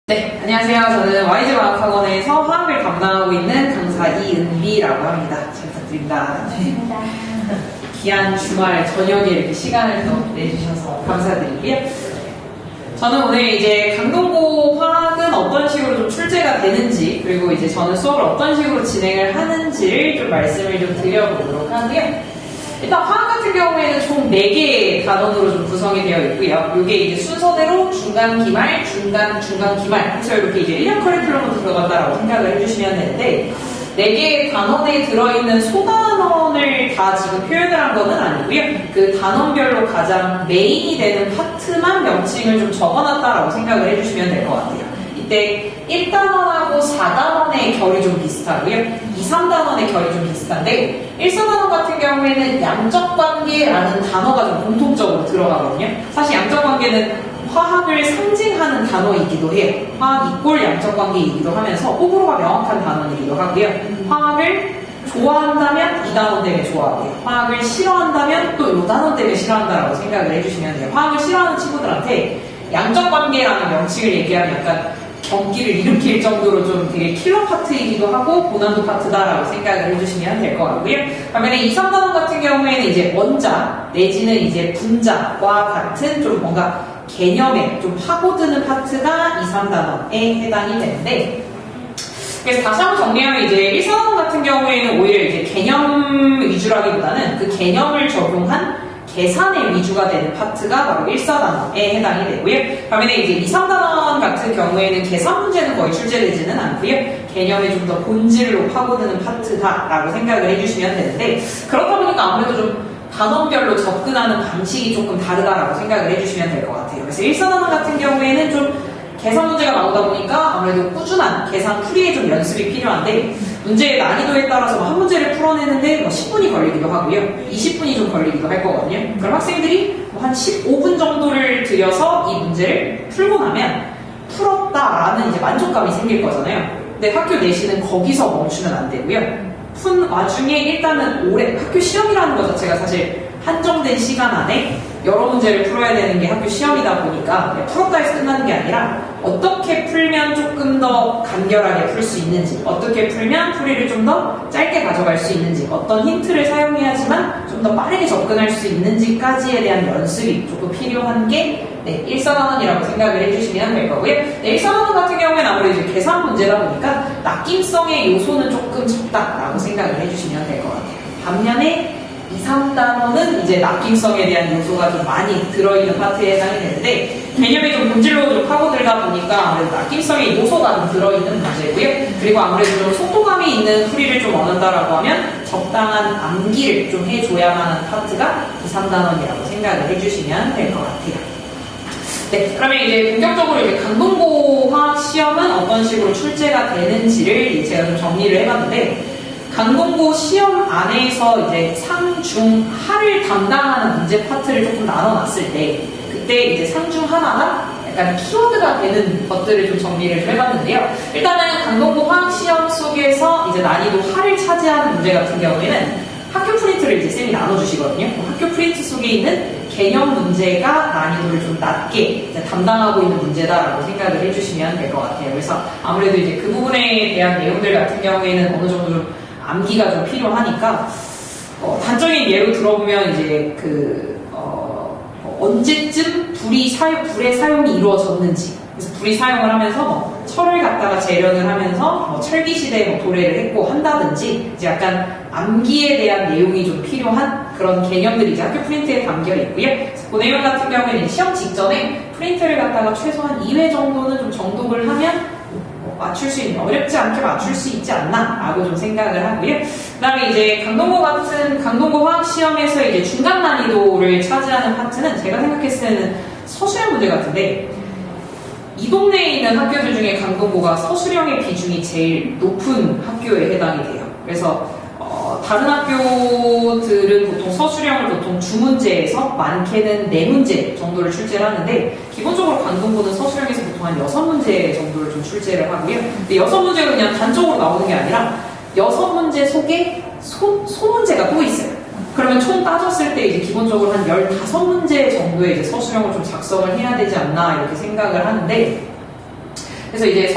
네, 안녕하세요. 저는 YG과학학원에서 화학을 담당하고 있는 강사 이은비라고 합니다. 잘 부탁드립니다. 반갑습니다. 귀한 주말 저녁에 이렇게 시간을 또 내주셔서 감사드리고요. 저는 오늘 이제 강동고 화학은 어떤 식으로 좀 출제가 되는지, 그리고 이제 저는 수업을 어떤 식으로 진행을 하는지를 좀 말씀을 좀 드려보도록 하고요. 일단 화학 같은 경우에는 총 4개의 단원으로 좀 구성이 되어 있고요. 이게 이제 순서대로 중간 기말, 중간 기말 해서 이렇게 이제 1년 커리큘럼으로 들어간다라고 생각을 해주시면 되는데, 4개의 단원에 들어있는 소단원을 다 지금 표현을 한 거는 아니고요. 그 단원별로 가장 메인이 되는 파트만 명칭을 좀 적어놨다라고 생각을 해주시면 될 것 같아요. 이때 1단원하고 4단원의 결이 좀 비슷하고요. 2, 3단원의 결이 좀 비슷한데 1, 4단원 같은 경우에는 양적관계라는 단어가 좀 공통적으로 들어가거든요. 사실 양적관계는 화학을 상징하는 단어이기도 해요. 화학 이꼴 양적관계이기도 하면서 호불호가 명확한 단어이기도 하고요. 화학을 좋아한다면 이 단원 때문에 좋아하고요. 화학을 싫어한다면 또 이 단원 때문에 싫어한다라고 생각을 해주시면 돼요. 화학을 싫어하는 친구들한테 양적관계라는 명칭을 얘기하면 약간 경기를 일으킬 정도로 좀 되게 킬러 파트이기도 하고 고난도 파트다라고 생각을 해주시면 될 것 같고요. 반면에 2, 3단원 같은 경우에는 이제 원자 내지는 이제 분자와 같은 좀 뭔가 개념에 좀 파고드는 파트가 2, 3단원에 해당이 되는데, 그래서 다시 한번 정리하면 이제 1, 4단원 같은 경우에는 오히려 이제 개념 위주라기보다는 그 개념을 적용한 계산의 위주가 되는 파트가 바로 1, 4단원에 해당이 되고요. 반면에 이제 2, 3단원 같은 경우에는 계산 문제는 거의 출제되지는 않고요. 개념에 좀 더 본질로 파고드는 파트다라고 생각을 해주시면 되는데, 그렇다 보니까 아무래도 좀 단원별로 접근하는 방식이 조금 다르다라고 생각을 해주시면 될 것 같아요. 그래서 1, 4단원 같은 경우에는 좀 계산 문제가 나오다 보니까 아무래도 꾸준한 계산 풀이에 좀 연습이 필요한데, 문제의 난이도에 따라서 한 문제를 풀어내는데 10분이 걸리기도 하고요. 20분이 좀 걸리기도 할 거거든요. 그럼 학생들이 한 15분 정도를 들여서 이 문제를 풀고 나면 풀었다라는 이제 만족감이 생길 거잖아요. 근데 학교 내신은 거기서 멈추면 안 되고요. 푼 와중에 일단은 올해 학교 시험이라는 것 자체가 사실 한정된 시간 안에 여러 문제를 풀어야 되는 게 학교 시험이다 보니까 풀었다 해서 끝나는 게 아니라 어떻게 풀면 조금 더 간결하게 풀 수 있는지, 어떻게 풀면 풀이를 좀 더 짧게 가져갈 수 있는지, 어떤 힌트를 사용해야지만 좀 더 빠르게 접근할 수 있는지까지에 대한 연습이 조금 필요한 게 1, 4단원이라고 생각을 해주시면 될 거고요. 1, 4단원 같은 경우에는 아무래도 이제 계산 문제다 보니까 낚임성의 요소는 조금 적다라고 생각을 해주시면 될 것 같아요. 반면에 2, 3단원은 이제 낚임성에 대한 요소가 좀 많이 들어있는 파트에 해당이 되는데, 개념이 좀 본질로 좀 파고들다 보니까 아무래도 낚임성의 요소가 좀 들어있는 문제고요. 그리고 아무래도 좀 속도감이 있는 풀이를 좀 원한다라고 하면 적당한 암기를 좀 해줘야만 하는 파트가 2, 3단원이라고 생각을 해주시면 될 것 같아요. 네, 그러면 이제 본격적으로 이제 강동고 화학 시험은 어떤 식으로 출제가 되는지를 제가 좀 정리를 해봤는데, 강동고 시험 안에서 이제 상, 중, 하를 담당하는 문제 파트를 조금 나눠놨을 때, 그때 이제 상, 중, 하나가 약간 키워드가 되는 것들을 좀 정리를 좀 해봤는데요. 일단은 강동고 화학 시험 속에서 이제 난이도 하를 차지하는 문제 같은 경우에는 학교 프린트를 이제 쌤이 나눠주시거든요. 학교 프린트 속에 있는 개념 문제가 난이도를 좀 낮게 담당하고 있는 문제다라고 생각을 해주시면 될 것 같아요. 그래서 아무래도 이제 그 부분에 대한 내용들 같은 경우에는 어느 정도 좀 암기가 좀 필요하니까, 단적인 예로 들어보면 이제 언제쯤 불의 사용이 이루어졌는지, 그래서 불이 사용을 하면서 철을 갖다가 재련을 하면서 철기 시대에 도래를 했고 한다든지, 이제 약간 암기에 대한 내용이 좀 필요한 그런 개념들이 이제 학교 프린트에 담겨 있고요. 그래서 그 내용 같은 경우에는 시험 직전에 프린트를 갖다가 최소한 2회 정도는 좀 정독을 하면 맞출 수 있는, 어렵지 않게 맞출 수 있지 않나 라고 좀 생각을 하고요. 그 다음에 이제 강동고 화학 시험에서 이제 중간 난이도를 차지하는 파트는 제가 생각했을 때는 서술형 문제 같은데, 이 동네에 있는 학교들 중에 강동고가 서술형의 비중이 제일 높은 학교에 해당이 돼요. 그래서 다른 학교들은 보통 서술형을 보통 주문제에서 많게는 4문제 정도를 출제를 하는데, 기본적으로 강동고는 서술형에서 보통 한 6문제 정도를 좀 출제를 하고요. 근데 6문제가 그냥 단적으로 나오는 게 아니라 6문제 속에 소문제가 또 있어요. 그러면 총 따졌을 때 이제 기본적으로 한 15문제 정도의 이제 서술형을 좀 작성을 해야 되지 않나 이렇게 생각을 하는데, 그래서 이제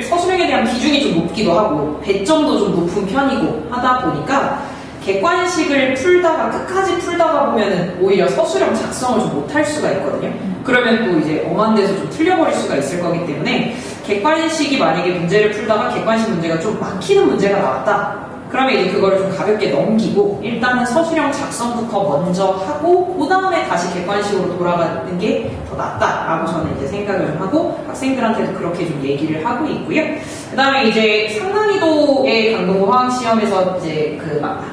서술형에 대한 비중이 좀 높기도 하고, 배점도 좀 높은 편이고 하다 보니까, 객관식을 풀다가 끝까지 풀다가 보면은 오히려 서술형 작성을 좀 못할 수가 있거든요. 그러면 또 이제 엄한 데서 좀 틀려버릴 수가 있을 거기 때문에 객관식이 만약에 문제를 풀다가 객관식 문제가 좀 막히는 문제가 나왔다. 그러면 이제 그거를 좀 가볍게 넘기고 일단은 서술형 작성부터 먼저 하고 그 다음에 다시 객관식으로 돌아가는 게 더 낫다라고 저는 이제 생각을 좀 하고 학생들한테도 그렇게 좀 얘기를 하고 있고요. 그 다음에 이제 상난이도의 강동구 화학시험에서 이제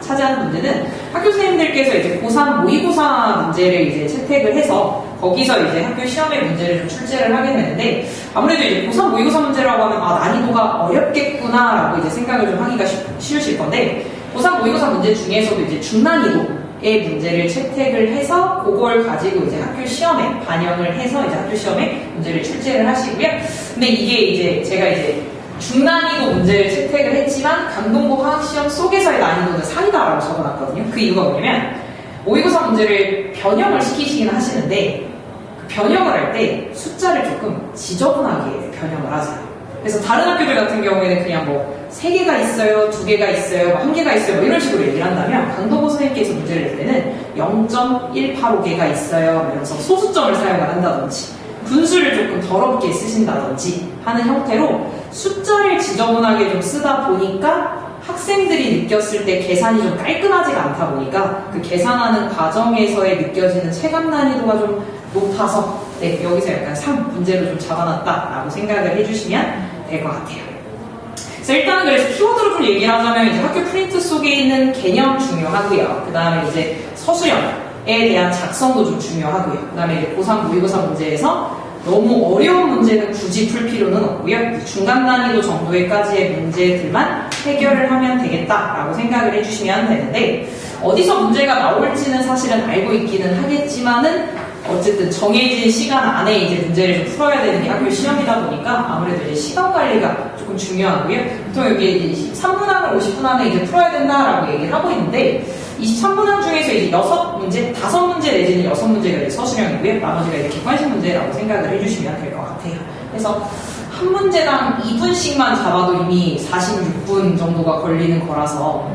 차지하는 문제는 학교 선생님들께서 이제 고3 모의고사 문제를 이제 채택을 해서 거기서 이제 학교 시험의 문제를 좀 출제를 하게 되는데 아무래도 이제 고3 모의고사 문제라고 하면 난이도가 어렵겠구나라고 이제 생각을 좀 하기가 쉬우실 건데 고3 모의고사 문제 중에서도 이제 중난이도의 문제를 채택을 해서 그걸 가지고 이제 학교 시험에 반영을 해서 이제 학교 시험에 문제를 출제를 하시고요. 근데 이게 이제 제가 이제 중난이도 문제를 채택을 했지만 강동구 화학시험 속에서의 난이도는 상이다라고 적어놨거든요. 그 이유가 뭐냐면 모의고사 문제를 변형을 시키시긴 하시는데 그 변형을 할 때 숫자를 조금 지저분하게 변형을 하세요. 그래서 다른 학교들 같은 경우에는 그냥 뭐 3개가 있어요, 2개가 있어요, 1개가 있어요 뭐 이런 식으로 얘기를 한다면 강동구 선생님께서 문제를 낼 때는 0.185개가 있어요 이러면서 소수점을 사용을 한다든지 분수를 조금 더럽게 쓰신다든지 하는 형태로 숫자를 지저분하게 좀 쓰다 보니까 학생들이 느꼈을 때 계산이 좀 깔끔하지가 않다 보니까 그 계산하는 과정에서의 느껴지는 체감 난이도가 좀 높아서 여기서 약간 3 문제로 좀 잡아놨다라고 생각을 해주시면 될 것 같아요. 그래서 일단은 그래서 키워드로 좀 얘기를 하자면 이제 학교 프린트 속에 있는 개념 중요하고요. 그 다음에 이제 서술형에 대한 작성도 좀 중요하고요. 그 다음에 이제 고3 모의고사 문제에서 너무 어려운 문제는 굳이 풀 필요는 없고요. 중간 난이도 정도의까지의 문제들만 해결을 하면 되겠다라고 생각을 해주시면 되는데 어디서 문제가 나올지는 사실은 알고 있기는 하겠지만은 어쨌든 정해진 시간 안에 이제 문제를 좀 풀어야 되는 게 학교 시험이다 보니까 아무래도 이제 시간 관리가 조금 중요하고요. 보통 여기 3분할, 50분 안에 이제 풀어야 된다라고 얘기를 하고 있는데 23분할 중에서 이제 6문제, 5문제 내지는 6문제가 이제 서술형이고요. 나머지가 이제 객관식 문제라고 생각을 해주시면 될 것 같아요. 그래서 한 문제당 2분씩만 잡아도 이미 46분 정도가 걸리는 거라서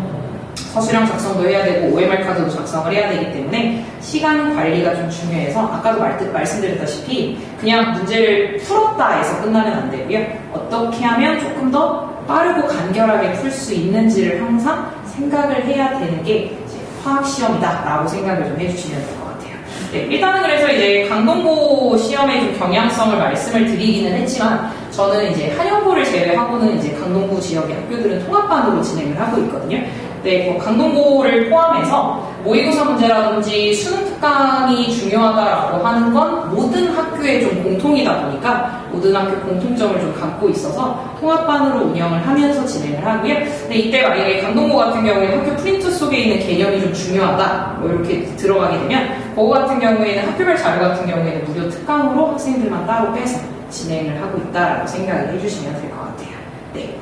서술형 작성도 해야 되고 OMR 카드도 작성을 해야 되기 때문에 시간 관리가 좀 중요해서 아까도 말씀드렸다시피 그냥 문제를 풀었다 해서 끝나면 안 되고요. 어떻게 하면 조금 더 빠르고 간결하게 풀 수 있는지를 항상 생각을 해야 되는 게 화학시험이다라고 생각을 좀 해주시면 될 것 같아요. 네, 일단은 그래서 이제 강동고 시험의 좀 경향성을 말씀을 드리기는 했지만 저는 이제 한영고를 제외하고는 이제 강동구 지역의 학교들은 통합반으로 진행을 하고 있거든요. 네, 뭐 강동고를 포함해서 모의고사 문제라든지 수능 특강이 중요하다라고 하는 건 모든 학교에 좀 공통이다 보니까 모든 학교 공통점을 좀 갖고 있어서 통합반으로 운영을 하면서 진행을 하고요. 근데 이때 만약에 강동고 같은 경우에 학교 프린트 속에 있는 개념이 좀 중요하다 뭐 이렇게 들어가게 되면 그거 같은 경우에는 학교별 자료 같은 경우에는 무료 특강으로 학생들만 따로 빼서 진행을 하고 있다라고 생각을 해주시면 될 것 같아요. 네.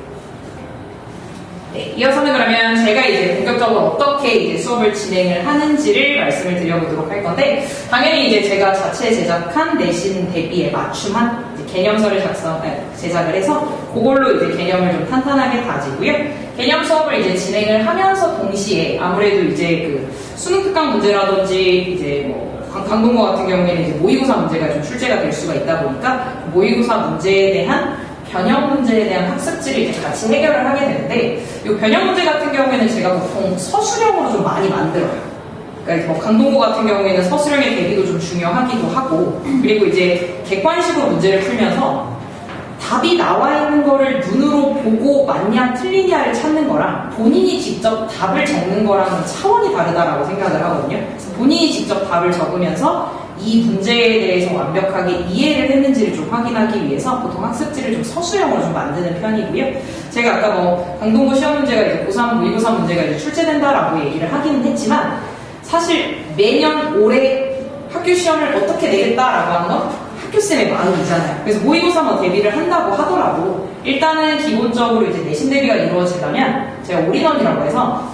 네, 이어서는 그러면 제가 이제 본격적으로 어떻게 이제 수업을 진행을 하는지를 말씀을 드려보도록 할 건데, 당연히 이제 제가 자체 제작한 내신 대비에 맞춤한 개념서를 제작을 해서 그걸로 이제 개념을 좀 탄탄하게 다지고요. 개념 수업을 이제 진행을 하면서 동시에 아무래도 이제 그 수능 특강 문제라든지 이제 뭐 강동고 같은 경우에는 이제 모의고사 문제가 좀 출제가 될 수가 있다 보니까 모의고사 문제에 대한 변형 문제에 대한 학습지를 이제 같이 해결을 하게 되는데 이 변형 문제 같은 경우에는 제가 보통 서술형으로 좀 많이 만들어요. 그러니까 뭐 강동고 같은 경우에는 서술형의 대비도 좀 중요하기도 하고 그리고 이제 객관식으로 문제를 풀면서 답이 나와 있는 거를 눈으로 보고 맞냐 틀리냐를 찾는 거랑 본인이 직접 답을 적는 거랑은 차원이 다르다라고 생각을 하거든요. 그래서 본인이 직접 답을 적으면서 이 문제에 대해서 완벽하게 이해를 했는지를 좀 확인하기 위해서 보통 학습지를 좀 서술형으로 좀 만드는 편이고요. 제가 아까 뭐 강동고 시험 문제가 이제 고3 모의고사 문제가 이제 출제된다라고 얘기를 하기는 했지만 사실 매년 올해 학교 시험을 어떻게 내겠다라고 하는 건 학교쌤의 마음이잖아요. 그래서 모의고사 뭐 대비를 한다고 하더라도 일단은 기본적으로 이제 내신 대비가 이루어지려면 제가 올인원이라고 해서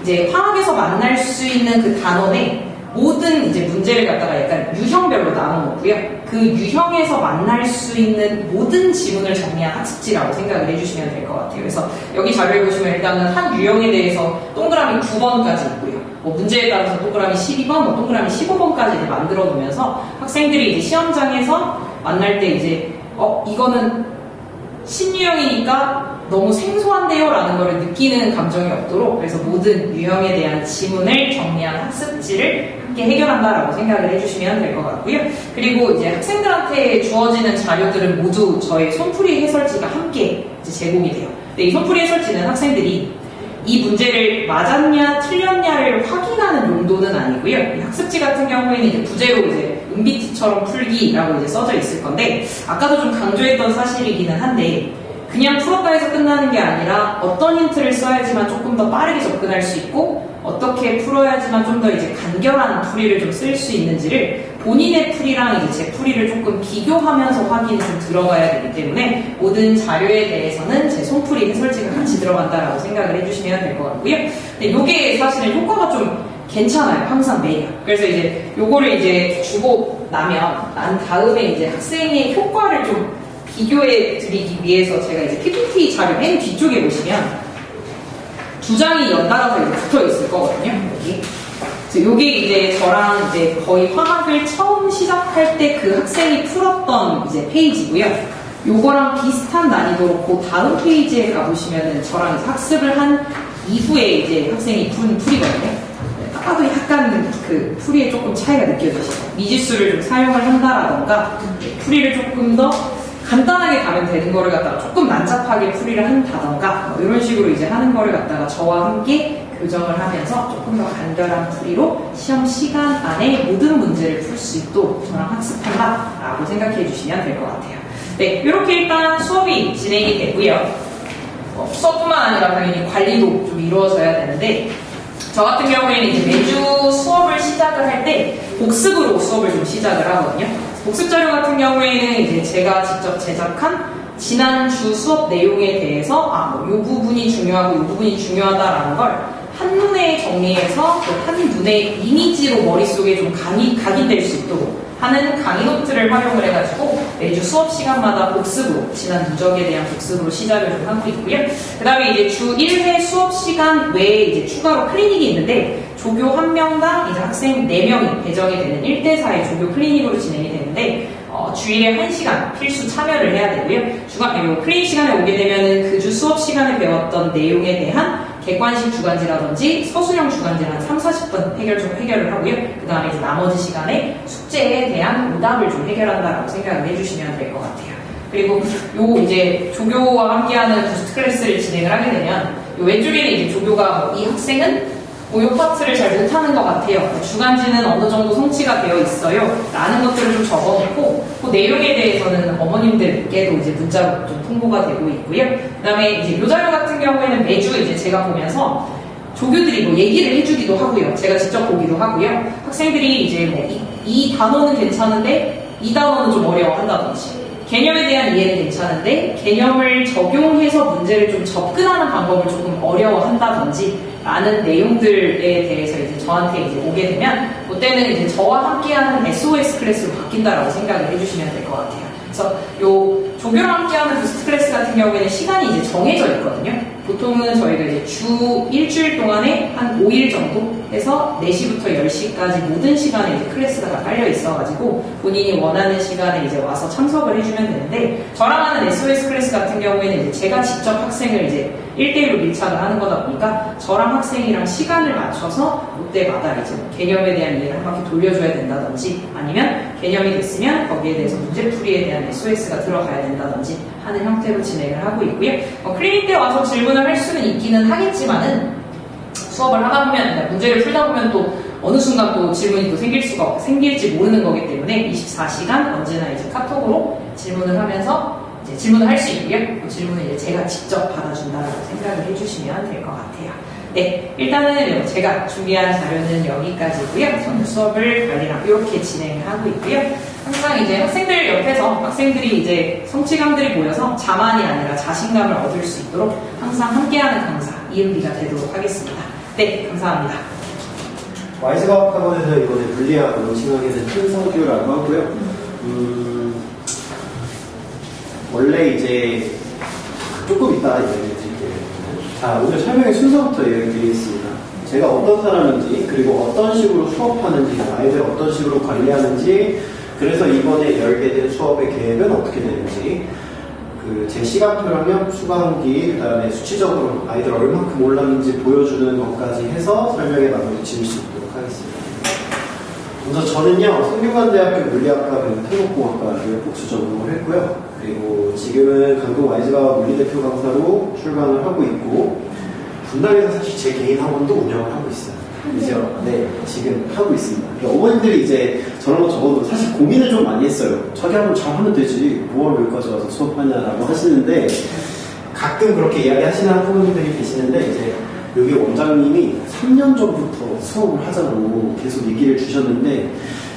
이제 화학에서 만날 수 있는 그 단원에 모든 이제 문제를 갖다가 약간 유형별로 나눠놓고요. 그 유형에서 만날 수 있는 모든 지문을 정리한 학습지라고 생각을 해주시면 될 것 같아요. 그래서 여기 자료에 보시면 일단은 한 유형에 대해서 동그라미 9번까지 있고요. 뭐 문제에 따라서 동그라미 12번, 뭐 동그라미 15번까지 만들어 놓으면서 학생들이 이제 시험장에서 만날 때 이제 이거는 신유형이니까 너무 생소한데요 라는 걸 느끼는 감정이 없도록 그래서 모든 유형에 대한 지문을 정리한 학습지를 함께 해결한다라고 생각을 해주시면 될 것 같고요. 그리고 이제 학생들한테 주어지는 자료들은 모두 저의 손풀이 해설지가 함께 이제 제공이 돼요. 근데 이 손풀이 해설지는 학생들이 이 문제를 맞았냐 틀렸냐를 확인하는 용도는 아니고요. 이 학습지 같은 경우에는 이제 부제로 이제 은비트처럼 풀기라고 이제 써져 있을 건데 아까도 좀 강조했던 사실이기는 한데 그냥 풀었다 해서 끝나는 게 아니라 어떤 힌트를 써야지만 조금 더 빠르게 접근할 수 있고 어떻게 풀어야지만 좀 더 이제 간결한 풀이를 좀 쓸 수 있는지를 본인의 풀이랑 이제 제 풀이를 조금 비교하면서 확인이 좀 들어가야 되기 때문에 모든 자료에 대해서는 제 손풀이 해설지가 같이 들어간다라고 생각을 해주시면 될 것 같고요. 근데 요게 사실은 효과가 좀 괜찮아요. 항상 매년. 그래서 이제 요거를 이제 주고 난 다음에 이제 학생의 효과를 좀 비교해 드리기 위해서 제가 이제 PPT 자료 맨 뒤쪽에 보시면 두 장이 연달아서 이렇게 붙어 있을 거거든요. 여기. 그래서 요게 이제 저랑 이제 거의 화학을 처음 시작할 때 그 학생이 풀었던 이제 페이지고요. 요거랑 비슷한 난이도로 그 다음 페이지에 가보시면은 저랑 이제 학습을 한 이후에 이제 학생이 푼 풀이거든요. 딱 봐도 약간 그 풀이에 조금 차이가 느껴지시죠. 미지수를 좀 사용을 한다라던가 풀이를 조금 더 간단하게 가면 되는 거를 갖다가 조금 난잡하게 풀이를 한다던가 뭐 이런 식으로 이제 하는 거를 갖다가 저와 함께 교정을 하면서 조금 더 간결한 풀이로 시험 시간 안에 모든 문제를 풀 수 있도록 저랑 학습한다라고 생각해 주시면 될 것 같아요. 네, 이렇게 일단 수업이 진행이 되고요. 수업뿐만 아니라 당연히 관리도 좀 이루어져야 되는데 저 같은 경우에는 이제 매주 수업을 시작을 할 때 복습으로 수업을 좀 시작을 하거든요. 복습 자료 같은 경우에는 이제 제가 직접 제작한 지난주 수업 내용에 대해서 요 부분이 중요하고 요 부분이 중요하다라는 걸 한눈에 정리해서 한눈에 이미지로 머릿속에 좀 각인될 수 있도록 하는 강의 노트를 활용을 해가지고 매주 수업 시간마다 복습으로 지난 누적에 대한 복습으로 시작을 좀 하고 있고요. 그 다음에 이제 주 1회 수업 시간 외에 이제 추가로 클리닉이 있는데 조교 1명당 이제 학생 4명이 배정이 되는 1대4의 조교 클리닉으로 진행이 되는데 주일에 1시간 필수 참여를 해야 되고요. 클리닉 시간에 오게 되면은 그 주 수업 시간에 배웠던 내용에 대한 객관식 주간지라든지 서술형 주간지를 한 3-40분 해결을 하고요. 그 다음에 이제 나머지 시간에 숙제에 대한 오답을 좀 해결한다라고 생각을 해주시면 될 것 같아요. 그리고 요 이제 조교와 함께하는 부스트 클래스를 진행을 하게 되면 요 왼쪽에는 이제 조교가 이 학생은 요 파트를 잘 못하는 것 같아요. 주간지는 어느 정도 성취가 되어 있어요. 라는 것들을 좀 적어놓고 그 내용에 대해서는 어머님들께도 이제 문자로 좀 통보가 되고 있고요. 그 다음에 이제 요 자료 같은 경우에는 매주 이제 제가 보면서 조교들이 뭐 얘기를 해주기도 하고요. 제가 직접 보기도 하고요. 학생들이 이제 뭐 이 단어는 괜찮은데 이 단어는 좀 어려워한다든지 개념에 대한 이해는 괜찮은데 개념을 적용해서 문제를 좀 접근하는 방법을 조금 어려워한다든지 라는 내용들에 대해서 이제 저한테 이제 오게 되면 그때는 이제 저와 함께하는 SOS 클래스로 바뀐다라고 생각을 해주시면 될 것 같아요. 그래서 요 조교랑 함께하는 부스트 클래스 같은 경우에는 시간이 이제 정해져 있거든요. 보통은 저희가 이제 주 일주일 동안에 한 5일 정도 해서 4시부터 10시까지 모든 시간에 이제 클래스가 다 깔려 있어가지고 본인이 원하는 시간에 이제 와서 참석을 해주면 되는데 저랑 하는 SOS 클래스 같은 경우에는 이제 제가 직접 학생을 이제 1대1로 밀착을 하는 거다 보니까 저랑 학생이랑 시간을 맞춰서 그때마다 이제 개념에 대한 이해를 한 바퀴 돌려줘야 된다든지 아니면 개념이 됐으면 거기에 대해서 문제풀이에 대한 SOS가 들어가야 된다든지 하는 형태로 진행을 하고 있고요. 클리닉 때 와서 질문을 할 수는 있기는 하겠지만은 수업을 하다 보면 문제를 풀다 보면 또 어느 순간 또 질문이 또 생길지 모르는 거기 때문에 24시간 언제나 이제 카톡으로 질문을 하면서 이제 질문을 할 수 있고요. 그 질문을 이제 제가 직접 받아준다라고 생각을 해주시면 될 것 같아요. 네, 일단은 제가 준비한 자료는 여기까지고요. 저는 수업을 관리랑 이렇게 진행을 하고 있고요. 항상 이제 학생들 옆에서 학생들이 이제 성취감들이 모여서 자만이 아니라 자신감을 얻을 수 있도록 항상 함께하는 강사 이은비가 되도록 하겠습니다. 네, 감사합니다. 와이즈과학학원에서 이번에 물리학 론칭하게 된 한서규라고 하고요. 원래 이제 조금 이따 이야기해드릴게요. 자, 오늘 설명의 순서부터 이야기드리겠습니다. 제가 어떤 사람인지, 그리고 어떤 식으로 수업하는지, 아이들 어떤 식으로 관리하는지, 그래서 이번에 열게 된 수업의 계획은 어떻게 되는지, 제 시간표라면 수강기, 그 다음에 수치적으로 아이들 얼만큼 올랐는지 보여주는 것까지 해서 설명에 마무리 지을 수 있도록 하겠습니다. 먼저 저는요, 성균관대학교 물리학과 태국공학과를 복수 전공을 했고요. 그리고 지금은 강동 와이즈과학 물리대표 강사로 출강을 하고 있고, 분당에서 사실 제 개인 학원도 운영을 하고 있어요. 그죠? 네, 지금 하고 있습니다. 어머님들이 이제 저런 거 적어도 사실 고민을 좀 많이 했어요. 자기 학원 잘하면 되지, 뭐하러 여기까지 와서 수업하냐라고 하시는데, 가끔 그렇게 이야기하시는 학부모님들이 계시는데, 이제 여기 원장님이 3년 전부터 수업을 하자고 계속 얘기를 주셨는데,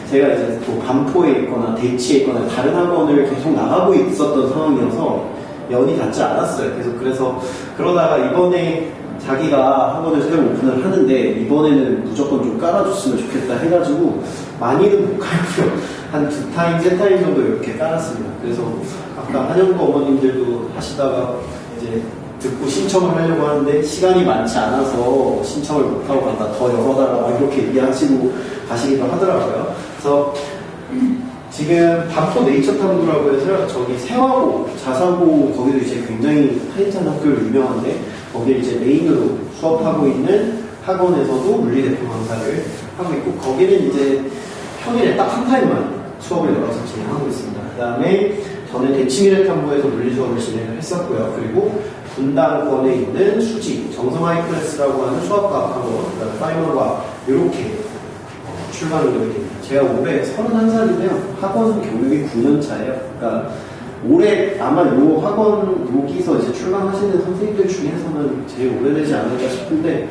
제가 이제 또 반포에 있거나 대치에 있거나 다른 학원을 계속 나가고 있었던 상황이어서 연이 닿지 않았어요. 그래서 그러다가 이번에 자기가 학원을 새로 오픈을 하는데 이번에는 무조건 좀 깔아줬으면 좋겠다 해가지고 많이는 못 깔고요. 한 2타임, 3타임 정도 이렇게 깔았습니다. 그래서 아까 한영구 어머님들도 하시다가 이제 듣고 신청을 하려고 하는데 시간이 많지 않아서 신청을 못하고 간다, 더 열어달라고 이렇게 얘기하시고 가시기도 하더라고요. 그래서 지금 반포 네이처 탐구라고 해서 저기 세화고, 자사고 거기도 이제 굉장히 타이탄 학교로 유명한데 거기에 이제 메인으로 수업하고 있는 학원에서도 물리대표 강사를 하고 있고 거기는 이제 평일에 딱 한 타임만 수업을 열어서 진행하고 있습니다. 그 다음에 저는 대치미래탐구에서 물리 수업을 진행을 했었고요. 그리고 분당권에 있는 수지, 정성하이클래스라고 하는 수학과학 학원, 그 다음에 파이널과학 이렇게 출간을 하게 됩니다. 제가 올해 31살이고요. 학원 경력이 9년 차예요. 그러니까 올해 아마 요 학원 여기서 이제 출강하시는 선생님들 중에서는 제일 오래되지 않을까 싶은데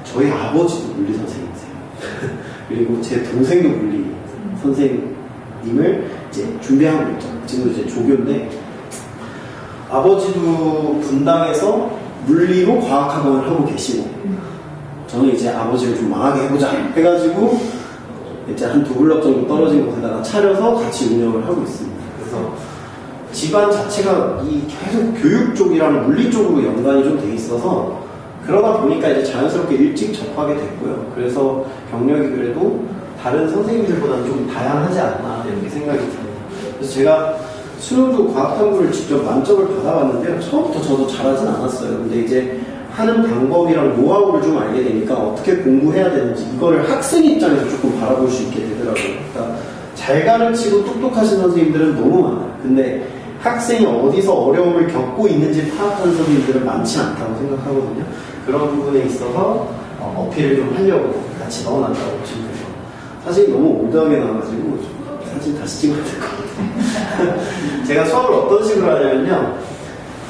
저희 아버지도 물리 선생님이세요. 그리고 제 동생도 물리 선생님을 이제 준비하고 있죠. 지금 이제 조교인데 아버지도 분당에서 물리로 과학학원을 하고 계시고 저는 이제 아버지를 좀 망하게 해보자 해가지고 이제 한 2블럭 정도 떨어진 곳에다가 차려서 같이 운영을 하고 있습니다. 그래서 집안 자체가 이 계속 교육 쪽이랑 물리 쪽으로 연관이 좀 돼 있어서 그러다 보니까 이제 자연스럽게 일찍 접하게 됐고요. 그래서 경력이 그래도 다른 선생님들보다는 좀 다양하지 않나 이렇게 생각이 듭니다. 그래서 제가 수능도 과학탐구를 직접 만점을 받아봤는데요. 처음부터 저도 잘하진 않았어요. 근데 이제 하는 방법이랑 노하우를 좀 알게 되니까 어떻게 공부해야 되는지 이거를 학생 입장에서 조금 바라볼 수 있게 되더라고요. 그러니까 잘 가르치고 똑똑하신 선생님들은 너무 많아요. 근데 학생이 어디서 어려움을 겪고 있는지 파악하는 선생님들은 많지 않다고 생각하거든요. 그런 부분에 있어서 어필을 좀 하려고 같이 넣어놨다고 보시면 돼요. 사실 너무 올드하게 나와가지고 사진 다시 찍어야 될 것 같아요. 제가 수업을 어떤 식으로 하냐면요.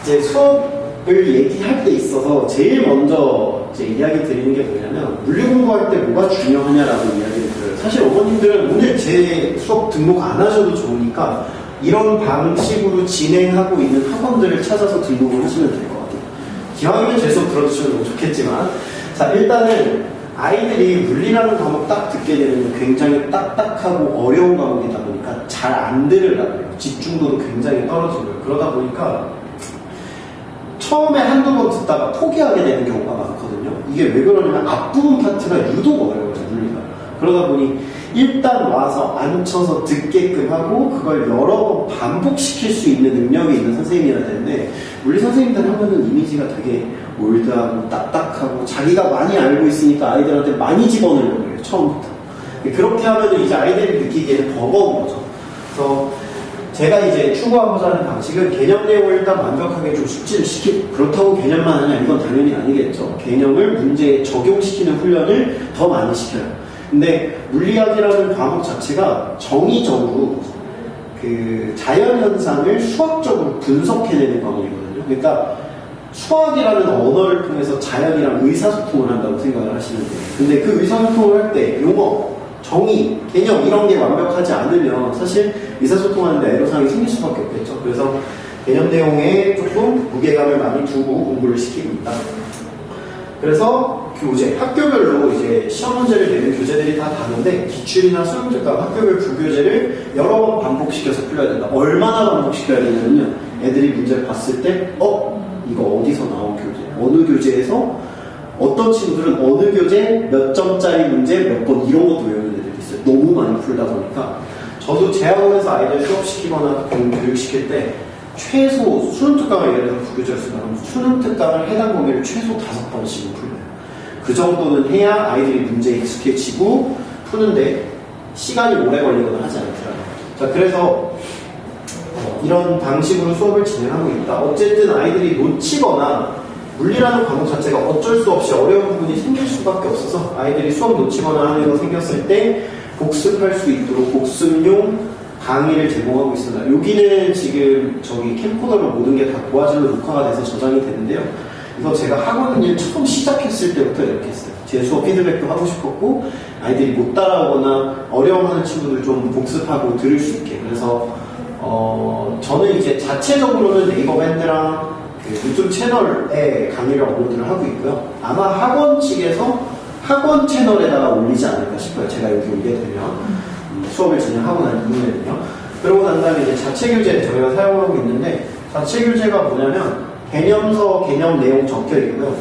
이제 수업을 얘기할 때 있어서 제일 먼저 이제 이야기 드리는 게 뭐냐면 물리 공부할 때 뭐가 중요하냐라고 이야기를 드려요. 사실 어머님들은 오늘 제 수업 등록 안 하셔도 좋으니까 이런 방식으로 진행하고 있는 학원들을 찾아서 등록을 하시면 될 것 같아요. 기왕이면 제 수업 들어주시면 너무 좋겠지만 자 일단은 아이들이 물리라는 과목 딱 듣게 되면 굉장히 딱딱하고 어려운 과목이다 보니까 잘 안 들으려고 해요. 집중도도 굉장히 떨어지고요. 그러다 보니까 처음에 한두 번 듣다가 포기하게 되는 경우가 많거든요. 이게 왜 그러냐면 앞부분 파트가 유독 어려워요, 물리가. 그러다 보니 일단 와서 앉혀서 듣게끔 하고 그걸 여러 번 반복시킬 수 있는 능력이 있는 선생님이어야 되는데 물리 선생님들 하면은 이미지가 되게 올드하고 딱딱하고 자기가 많이 알고 있으니까 아이들한테 많이 집어넣으려고 해요, 처음부터. 그렇게 하면은 이제 아이들이 느끼기에는 버거운 거죠. 그래서 제가 이제 추구하고자 하는 방식은 개념 내용을 일단 완벽하게 좀 숙지를 시키고 그렇다고 개념만 하냐 이건 당연히 아니겠죠. 개념을 문제에 적용시키는 훈련을 더 많이 시켜요. 근데 물리학이라는 과목 자체가 정의적으로 그 자연현상을 수학적으로 분석해내는 과목이거든요. 그러니까 수학이라는 언어를 통해서 자연이랑 의사소통을 한다고 생각을 하시면 돼요. 근데 그 의사소통을 할 때 용어, 정의, 개념 이런 게 완벽하지 않으면 사실 의사소통하는데 애로사항이 생길 수밖에 없겠죠. 그래서 개념 내용에 조금 무게감을 많이 두고 공부를 시키고 있다. 그래서 교재, 학교별로 이제 시험 문제를 내는 교재들이 다 다른데 기출이나 수능 특강 학교별 부교재를 여러 번 반복시켜서 풀려야 된다. 얼마나 반복시켜야 되냐면요. 애들이 문제를 봤을 때 이거 어디서 나온 교재? 어느 교재에서 어떤 친구들은 어느 교재 몇 점짜리 문제 몇 번 이런 것도 외우는 애들이 있어요. 너무 많이 풀다 보니까 저도 제 학원에서 아이들 수업시키거나 교육시킬 때 최소 수능 특강을 예를 들어 부교재를 쓰면 수능 특강을 해당 범위를 최소 5번씩은 풀려요. 그 정도는 해야 아이들이 문제에 익숙해지고 푸는데 시간이 오래 걸리거나 하지 않더라고요. 자, 그래서 이런 방식으로 수업을 진행하고 있다. 어쨌든 아이들이 놓치거나 물리라는 과목 자체가 어쩔 수 없이 어려운 부분이 생길 수밖에 없어서 아이들이 수업 놓치거나 하는 거 생겼을 때 복습할 수 있도록 복습용 강의를 제공하고 있습니다. 여기는 지금 저기 캠코더로 모든 게 다 고화질로 녹화가 돼서 저장이 되는데요. 그래서 제가 학원을 처음 시작했을 때부터 이렇게 했어요. 제 수업 피드백도 하고 싶었고 아이들이 못 따라오거나 어려워하는 친구들 좀 복습하고 들을 수 있게. 그래서 저는 이제 자체적으로는 네이버 밴드랑 그 유튜브 채널에 강의를 업로드를 하고 있고요. 아마 학원 측에서 학원 채널에다가 올리지 않을까 싶어요. 제가 여기 오게 되면 수업을 진행하고 난 이후에는요. 그러고 난 다음에 이제 자체 교재 저희가 사용하고 있는데 자체 교재가 뭐냐면 개념서 개념 내용 적혀 있고요.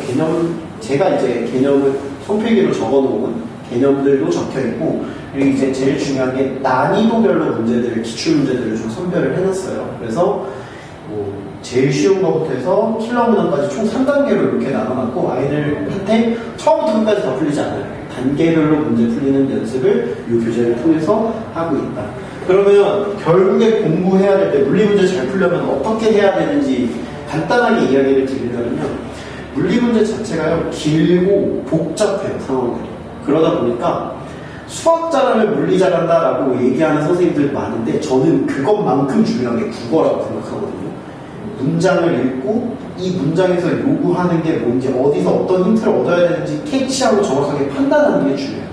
제가 이제 개념을 손필기로 적어 놓은 개념들도 적혀 있고 그리고 이제 제일 중요한 게 난이도별로 문제들을 기출 문제들을 좀 선별을 해놨어요. 그래서 제일 쉬운 것부터 해서 킬러 문항까지 총 3단계로 이렇게 나눠놨고 아이들한테 처음부터 끝까지 다 풀리지 않아요. 단계별로 문제 풀리는 연습을 이 교재를 통해서 하고 있다. 그러면 결국에 공부해야 될 때 물리 문제 잘 풀려면 어떻게 해야 되는지 간단하게 이야기를 드리려면요. 물리 문제 자체가요 길고 복잡해요. 상황들이. 그러다 보니까 수학 잘하면 물리 잘한다라고 얘기하는 선생님들 많은데 저는 그것만큼 중요한 게 국어라고 생각하거든요. 문장을 읽고 이 문장에서 요구하는 게 뭔지 어디서 어떤 힌트를 얻어야 되는지 캐치하고 정확하게 판단하는 게 중요해요.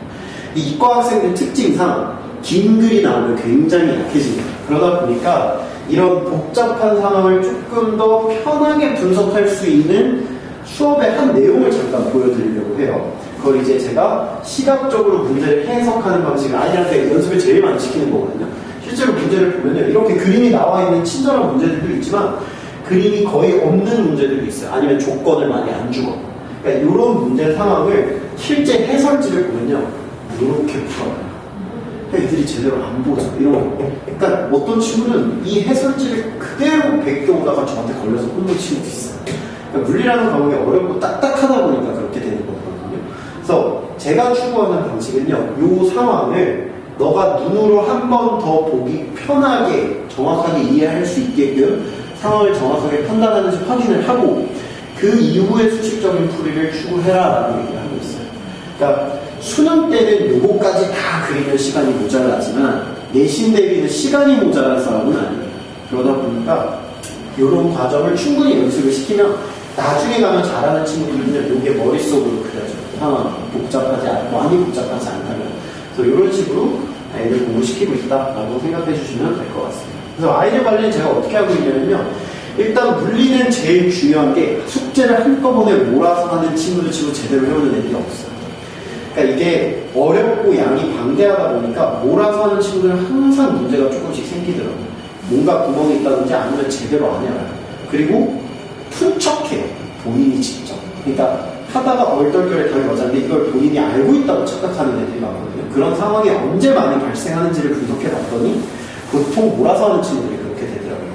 이 이과 학생들 특징상 긴 글이 나오면 굉장히 약해집니다. 그러다 보니까 이런 복잡한 상황을 조금 더 편하게 분석할 수 있는 수업의 한 내용을 잠깐 보여드리려고 해요. 그걸 이제 제가 시각적으로 문제를 해석하는 방식을 아이들한테 연습을 제일 많이 시키는 거거든요. 실제로 문제를 보면요. 이렇게 그림이 나와 있는 친절한 문제들도 있지만 그림이 거의 없는 문제들도 있어요. 아니면 조건을 많이 안 주거나. 그러니까 이런 문제 상황을 실제 해설지를 보면요. 이렇게 풀어요. 애들이 제대로 안 보죠. 이런 거. 그러니까 어떤 친구는 이 해설지를 그대로 베껴오다가 저한테 걸려서 혼난 친구도 있어요. 그러니까 물리라는 과목이 어렵고 딱딱하다 보니까 그렇게 되는 거거든요. 그래서 제가 추구하는 방식은요. 이 상황을 너가 눈으로 한 번 더 보기 편하게 정확하게 이해할 수 있게끔 상황을 정확하게 판단하는지 확인을 하고 그 이후에 수식적인 풀이를 추구해라 라고 얘기를 하고 있어요. 그러니까 수능 때는 요거까지 다 그리면 시간이 모자라지만 내신 대비는 시간이 모자란 사람은 아니에요. 그러다 보니까 이런 과정을 충분히 연습을 시키면 나중에 가면 잘하는 친구들은요 요게 머릿속으로 그려져요. 상황 복잡하지 않고 많이 복잡하지 않다면 그래서 이런 식으로 아이들 공부시키고 있다라고 생각해 주시면 될 것 같습니다. 그래서 아이들 관리는 제가 어떻게 하고 있냐면요. 일단 물리는 제일 중요한 게 숙제를 한꺼번에 몰아서 하는 친구들 치고 제대로 해오는 애들이 없어요. 그러니까 이게 어렵고 양이 방대하다 보니까 몰아서 하는 친구들은 항상 문제가 조금씩 생기더라고요. 뭔가 구멍이 있다든지 아니면 제대로 안 해요. 그리고 푼척해요. 본인이 직접. 그러니까 하다가 얼떨결에 답이 맞았는데 이걸 본인이 알고 있다고 착각하는 애들이 많거든요. 그런 상황이 언제 많이 발생하는지를 분석해 봤더니 보통 몰아서 하는 친구들이 그렇게 되더라고요.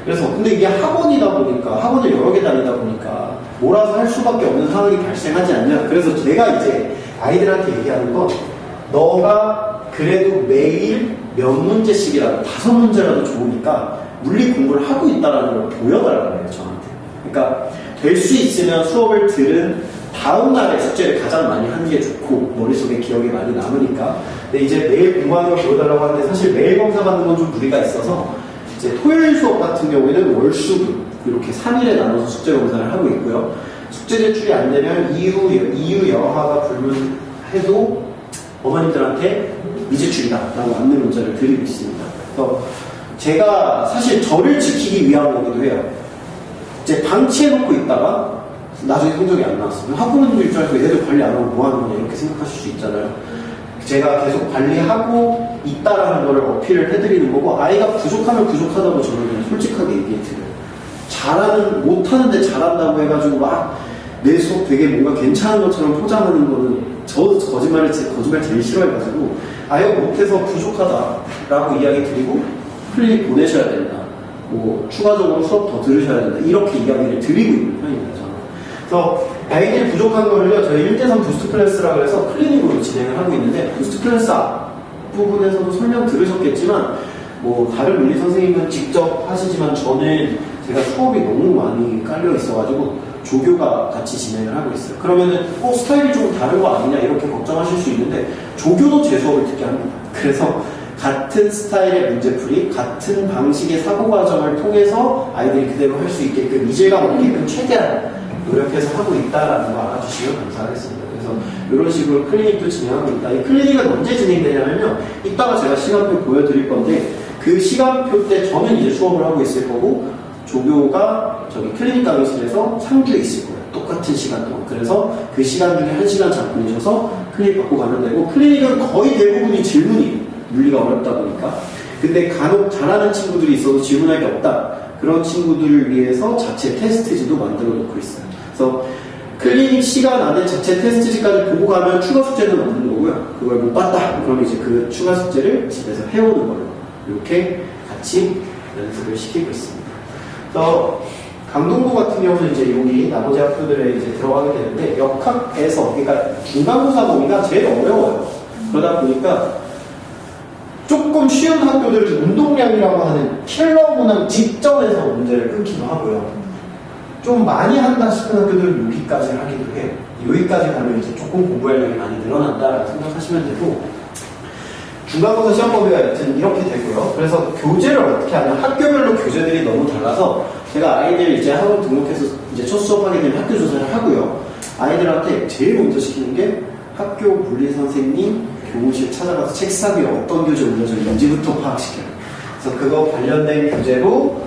그래서 근데 이게 학원이다 보니까 학원을 여러 개 다니다 보니까 몰아서 할 수밖에 없는 상황이 발생하지 않냐. 그래서 제가 이제 아이들한테 얘기하는 건 너가 그래도 매일 몇 문제씩이라도 5문제라도 좋으니까 물리 공부를 하고 있다는 걸 보여달라고 해요. 저한테. 그러니까 될 수 있으면 수업을 들은 다음 날에 숙제를 가장 많이 하는 게 좋고 머릿속에 기억이 많이 남으니까. 근데 이제 매일 공부하는 걸 보여달라고 하는데 사실 매일 검사 받는 건 좀 무리가 있어서 이제 토요일 수업 같은 경우에는 월수금 이렇게 3일에 나눠서 숙제 검사를 하고 있고요. 숙제 제출이 안 되면 이유 여하가 불문해도 어머님들한테 미제출이다라고 안내 문자를 드리고 있습니다. 그래서 제가 사실 저를 지키기 위한 거기도 해요. 이제 방치해놓고 있다가 나중에 성적이 안 나왔어요. 학부모님들 입장에서 얘들 관리 안 하고 뭐 하는 거냐 이렇게 생각하실 수 있잖아요. 제가 계속 관리하고 있다라는 거를 어필을 해드리는 거고, 아이가 부족하면 부족하다고 저는 그냥 솔직하게 얘기해드려요. 못하는데 잘한다고 해가지고 막 내 수업 되게 뭔가 괜찮은 것처럼 포장하는 거는 저 거짓말 제일 싫어해가지고, 아예 못해서 부족하다라고 이야기 드리고 클리닉 보내셔야 된다, 뭐 추가적으로 수업 더 들으셔야 된다, 이렇게 이야기를 드리고 있는 편입니다. 저는. 그래서 아이들이 부족한 거를요, 저희 1대3 부스트 클래스라고 해서 클리닉으로 진행을 하고 있는데, 부스트 클래스 앞부분에서도 설명 들으셨겠지만 뭐 다른 물리 선생님은 직접 하시지만 저는 제가 수업이 너무 많이 깔려 있어가지고 조교가 같이 진행을 하고 있어요. 그러면은 스타일이 좀 다른 거 아니냐 이렇게 걱정하실 수 있는데, 조교도 제 수업을 듣게 합니다. 그래서 같은 스타일의 문제풀이, 같은 방식의 사고 과정을 통해서 아이들이 그대로 할 수 있게끔, 이질감 없게끔 최대한 노력해서 하고 있다라는 거 알아주시면 감사하겠습니다. 그래서 이런 식으로 클리닉도 진행하고 있다. 이 클리닉은 언제 진행되냐면요, 이따가 제가 시간표 보여드릴 건데, 그 시간표 때 저는 이제 수업을 하고 있을 거고, 조교가 저기 클리닉 강의실에서 3주에 있을 거예요. 똑같은 시간 동안. 그래서 그 시간 중에 1시간 잠깐 내셔서 클리닉 받고 가면 되고, 클리닉은 거의 대부분이 질문이 물리가 어렵다 보니까. 근데 간혹 잘하는 친구들이 있어도 질문할 게 없다, 그런 친구들을 위해서 자체 테스트지도 만들어 놓고 있어요. 그래서 클리닉 시간 안에 자체 테스트지까지 보고 가면 추가 숙제는 없는 거고요. 그걸 못 봤다 그러면 이제 그 추가 숙제를 집에서 해오는 걸로 이렇게 같이 연습을 시키고 있습니다. 그래서 강동구 같은 경우는 이제 여기 나머지 학교들에 이제 들어가게 되는데, 역학에서, 그러니까 중간고사 범위가 제일 어려워요. 그러다 보니까 조금 쉬운 학교들은 운동량이라고 하는 킬러 문항 직전에서 문제를 끊기도 하고요. 좀 많이 한다 싶은 학교들은 여기까지 하기도 해요. 여기까지 가면 이제 조금 공부할 양이 많이 늘어난다라고 생각하시면 되고, 중간고사 시험 범위가 여튼 이렇게 되고요. 그래서 교재를 어떻게 하냐, 학교별로 교재들이 너무 달라서 제가 아이들 이제 학원 등록해서 이제 첫 수업하게 되면 학교 조사를 하고요. 아이들한테 제일 먼저 시키는 게 학교 물리 선생님 교무실 찾아가서 책상 위에 어떤 교재 올려져 있는지부터 파악시켜요. 그래서 그거 관련된 교재로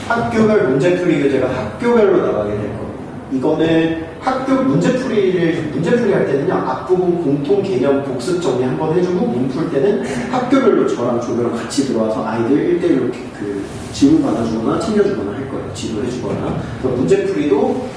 학교별 문제풀이 교재가 학교별로 나가게 될 겁니다. 이거는 학교 문제풀이 할 때는요, 앞부분 공통 개념 복습 정리 한번 해주고, 문 풀 때는 학교별로 저랑 조교랑 같이 들어와서 아이들 1대1로 그 질문 받아주거나 챙겨주거나 할 거예요. 지도해주거나. 그래서 문제풀이도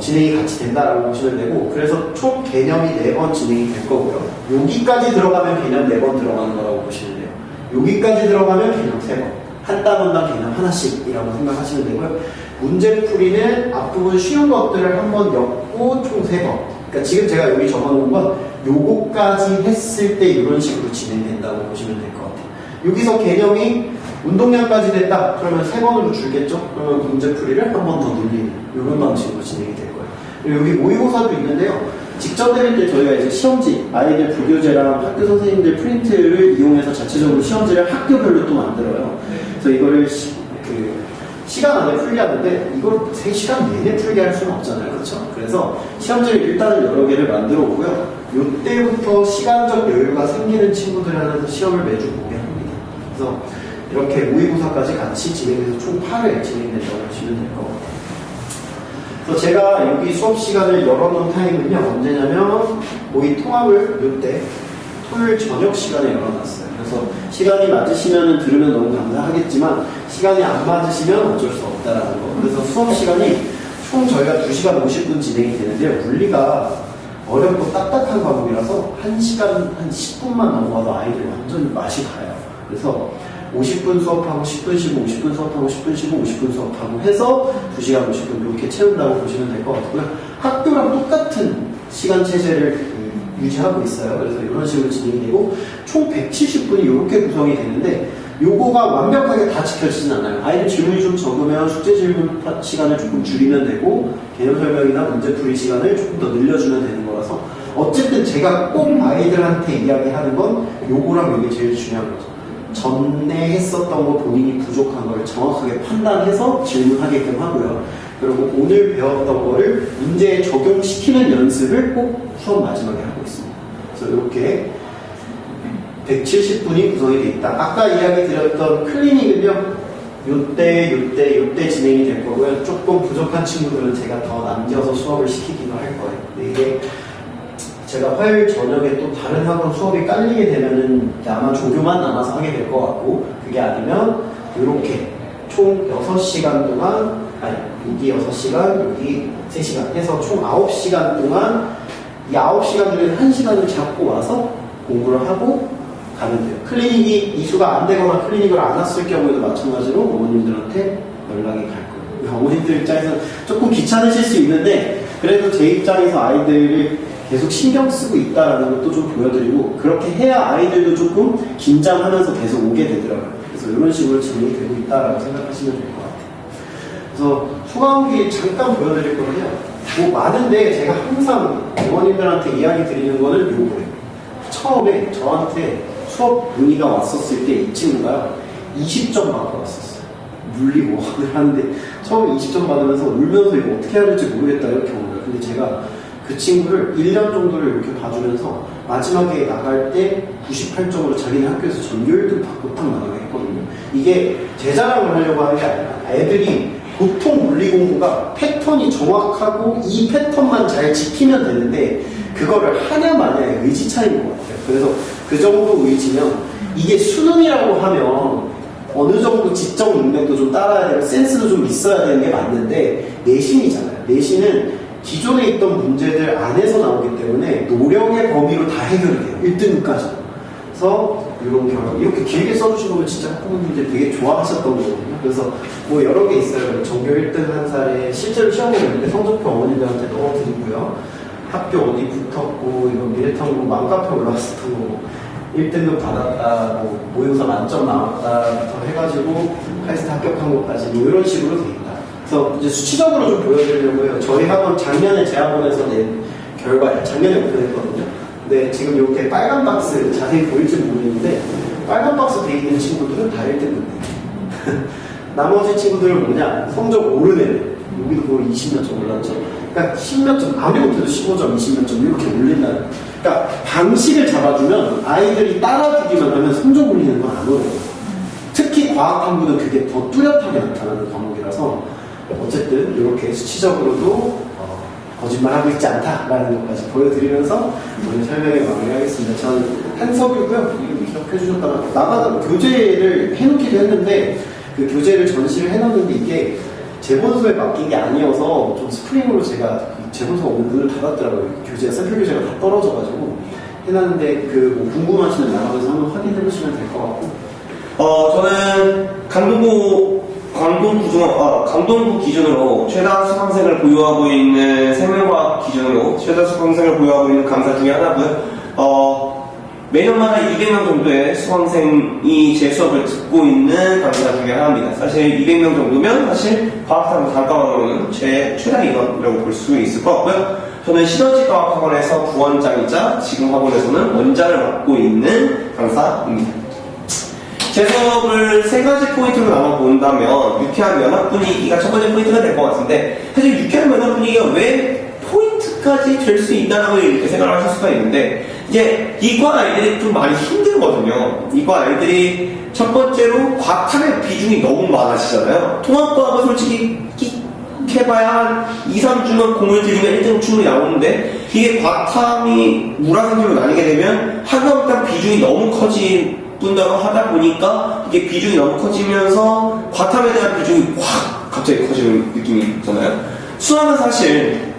진행이 같이 된다라고 보시면 되고, 그래서 총 개념이 4번 진행이 될 거고요. 여기까지 들어가면 개념 4번 들어가는 거라고 보시면 돼요. 여기까지 들어가면 개념 3번. 한 단원당 개념 하나씩이라고 생각하시면 되고요. 문제풀이는 앞부분 쉬운 것들을 한번 엮고 총 3번. 그러니까 지금 제가 여기 적어놓은 건 요거까지 했을 때 이런 식으로 진행된다고 보시면 될 것 같아요. 여기서 개념이 운동량까지 됐다 그러면 3번으로 줄겠죠? 그러면 문제풀이를 한 번 더 늘리는 이런 방식으로 진행이 될 거예요. 그리고 여기 모의고사도 있는데요, 직접 내릴 때 저희가 이제 시험지, 아이들 부교재랑 학교 선생님들 프린트를 이용해서 자체적으로 시험지를 학교별로 또 만들어요. 그래서 이거를 시간 안에 풀게 하는데, 이걸 3시간 내내 풀게 할 수는 없잖아요. 그렇죠? 그래서 시험지를 일단은 여러 개를 만들어 오고요. 이때부터 시간적 여유가 생기는 친구들한테서 시험을 매주 보게 합니다. 그래서 이렇게 모의고사까지 같이 진행해서 총 8회 진행된다고 보시면 될 것 같아요. 그래서 제가 여기 수업 시간을 열어놓은 타임은요, 언제냐면 모의 통합을 이때 토요일 저녁 시간에 열어놨어요. 그래서 시간이 맞으시면 들으면 너무 감사하겠지만, 시간이 안 맞으시면 어쩔 수 없다라는 거. 그래서 수업 시간이 총 저희가 2시간 50분 진행이 되는데요, 물리가 어렵고 딱딱한 과목이라서 1시간 한 10분만 넘어가도 아이들이 완전히 맛이 가요. 그래서 50분 수업하고 10분 쉬고 50분 수업하고 10분 쉬고 50분 수업하고 해서 2시간 50분 이렇게 채운다고 보시면 될 것 같고요. 학교랑 똑같은 시간 체제를 유지하고 있어요. 그래서 이런 식으로 진행이 되고, 총 170분이 이렇게 구성이 되는데, 요거가 완벽하게 다 지켜지진 않아요. 아이들 질문이 좀 적으면 숙제 질문 시간을 조금 줄이면 되고, 개념 설명이나 문제풀이 시간을 조금 더 늘려주면 되는 거라서, 어쨌든 제가 꼭 아이들한테 이야기하는 건 요거랑 요게 제일 중요한 거죠. 전에 했었던 거 본인이 부족한 걸 정확하게 판단해서 질문하게끔 하고요. 그리고 오늘 배웠던 거를 문제에 적용시키는 연습을 꼭 수업 마지막에 하고 있습니다. 그래서 이렇게 170분이 구성이 되어 있다. 아까 이야기 드렸던 클리닉은요, 요때 진행이 될 거고요. 조금 부족한 친구들은 제가 더 남겨서 수업을 시키기도 할 거예요. 근데 이게 제가 화요일 저녁에 또 다른 학원 수업이 깔리게 되면은 아마 조교만 남아서 하게 될 것 같고, 그게 아니면 이렇게 총 6시간 동안, 아니 여기 6시간, 여기 3시간 해서 총 9시간 동안 이 9시간 중에 1시간을 잡고 와서 공부를 하고 가면 돼요. 클리닉이 이수가 안 되거나 클리닉을 안 왔을 경우에도 마찬가지로 어머님들한테 연락이 갈 거예요. 어머님들 입장에서는 조금 귀찮으실 수 있는데, 그래도 제 입장에서 아이들을 계속 신경 쓰고 있다라는 것도 좀 보여드리고, 그렇게 해야 아이들도 조금 긴장하면서 계속 오게 되더라고요. 그래서 이런 식으로 진행이 되고 있다라고 생각하시면 될 것 같아요. 그래서 수강기 잠깐 보여드릴 건데요. 뭐 많은데 제가 항상 어머님들한테 이야기 드리는 거는 요거예요. 처음에 저한테 수업 문의가 왔었을 때 이 친구가 20점 받고 왔었어요. 물리 뭐를 하는데 처음에 20점 받으면서 울면서 이거 어떻게 해야 될지 모르겠다 이렇게 온 거예요. 근데 제가 그 친구를 1년 정도를 이렇게 봐주면서 마지막에 나갈 때 98점으로 자기네 학교에서 전교 1등 받고 딱 나가게 했거든요. 이게 제 자랑을 하려고 하는 게 아니라 애들이 보통 물리 공부가 패턴이 정확하고 이 패턴만 잘 지키면 되는데 그거를 하냐 마냐의 의지 차이인 것 같아요. 그래서 그 정도 의지면 이게 수능이라고 하면 어느 정도 지적 능력도 좀 따라야 되고 센스도 좀 있어야 되는 게 맞는데 내신이잖아요. 내신은 기존에 있던 문제들 안에서 나오기 때문에 노력의 범위로 다 해결이 돼요. 1등급까지. 그래서 이런 결과 이렇게 길게 써주신 거면 진짜 학부모님들 되게 좋아하셨던 거거든요. 그래서 뭐 여러 개 있어요. 전교 1등 한 살에 실제로 시험을 냈는데 성적표 어머님들한테 넣어드리고요. 학교 어디 붙었고 이거 미래탐구 맘카페 올라왔었던 거 1등급 받았다, 뭐 모의고사 만점 나왔다부터 해가지고 카이스트 합격한 것까지 뭐 이런 식으로 돼 있다. 그래서 이제 수치적으로 좀 보여드리려고 해요. 저희 학원 작년에 제 학원에서 낸 결과예요. 작년에 오픈했거든요. 근데 지금 이렇게 빨간 박스 자세히 보일지 모르겠는데 빨간 박스 돼 있는 친구들은 다 1등급이에요. 나머지 친구들은 뭐냐? 성적 오른 애들. 여기도 거의 20몇 점 올랐죠. 그러니까 10몇 점, 아무리 못해도 15점, 20몇 점 이렇게 올린다는. 그러니까 방식을 잡아주면 아이들이 따라주기만 하면 성적 올리는 건 안 어려워요. 특히 과학 탐구는 그게 더 뚜렷하게 나타나는 과목이라서 어쨌든 이렇게 수치적으로도 거짓말하고 있지 않다라는 것까지 보여드리면서 오늘 설명을 마무리하겠습니다. 저는 한석유고요. 이름 기억해 주셨다가 나가다 교재를 해놓기도 했는데 그 교재를 전시를 해놨는데 이게 재본소에 맡긴 게 아니어서 좀 스프링으로 제가 재본소가 오늘 문을 닫았더라고요. 교재가 샘플 교재가 다 떨어져가지고 해놨는데 그 뭐 궁금하시면 나가면서 한번 확인해 보시면 될 것 같고. 저는 강동구 기준으로 최다 수강생을 보유하고 있는 생명과학 기준으로 최다 수강생을 보유하고 있는 강사 중에 하나고요. 매년마다 200명 정도의 수강생이 제 수업을 듣고 있는 강사 중에 하나입니다. 사실 200명 정도면 사실 과학탐구 단과학으로는 제 최다 인원이라고 볼 수 있을 것 같고요. 저는 시너지과학학원에서 부원장이자 지금 학원에서는 원장을 맡고 있는 강사입니다. 제 수업을 세 가지 포인트로 나눠 본다면 유쾌한 면학 분위기가 첫 번째 포인트가 될 것 같은데, 사실 유쾌한 면학 분위기가 왜 포인트까지 될 수 있다고 이렇게 생각을 하실 수가 있는데, 이제 이과 아이들이 좀 많이 힘들거든요. 이과 아이들이 첫 번째로 과탐의 비중이 너무 많아지잖아요. 통합과학은 솔직히 해봐야 한 2, 3주만 공을 들이면 1등 충분히 나오는데, 이게 과탐이 물화생지로 나뉘게 되면 한 과목당 비중이 너무 뿐다고 하다 보니까 이게 비중이 너무 커지면서 과탐에 대한 비중이 확 갑자기 커지는 느낌이 있잖아요. 수학은 사실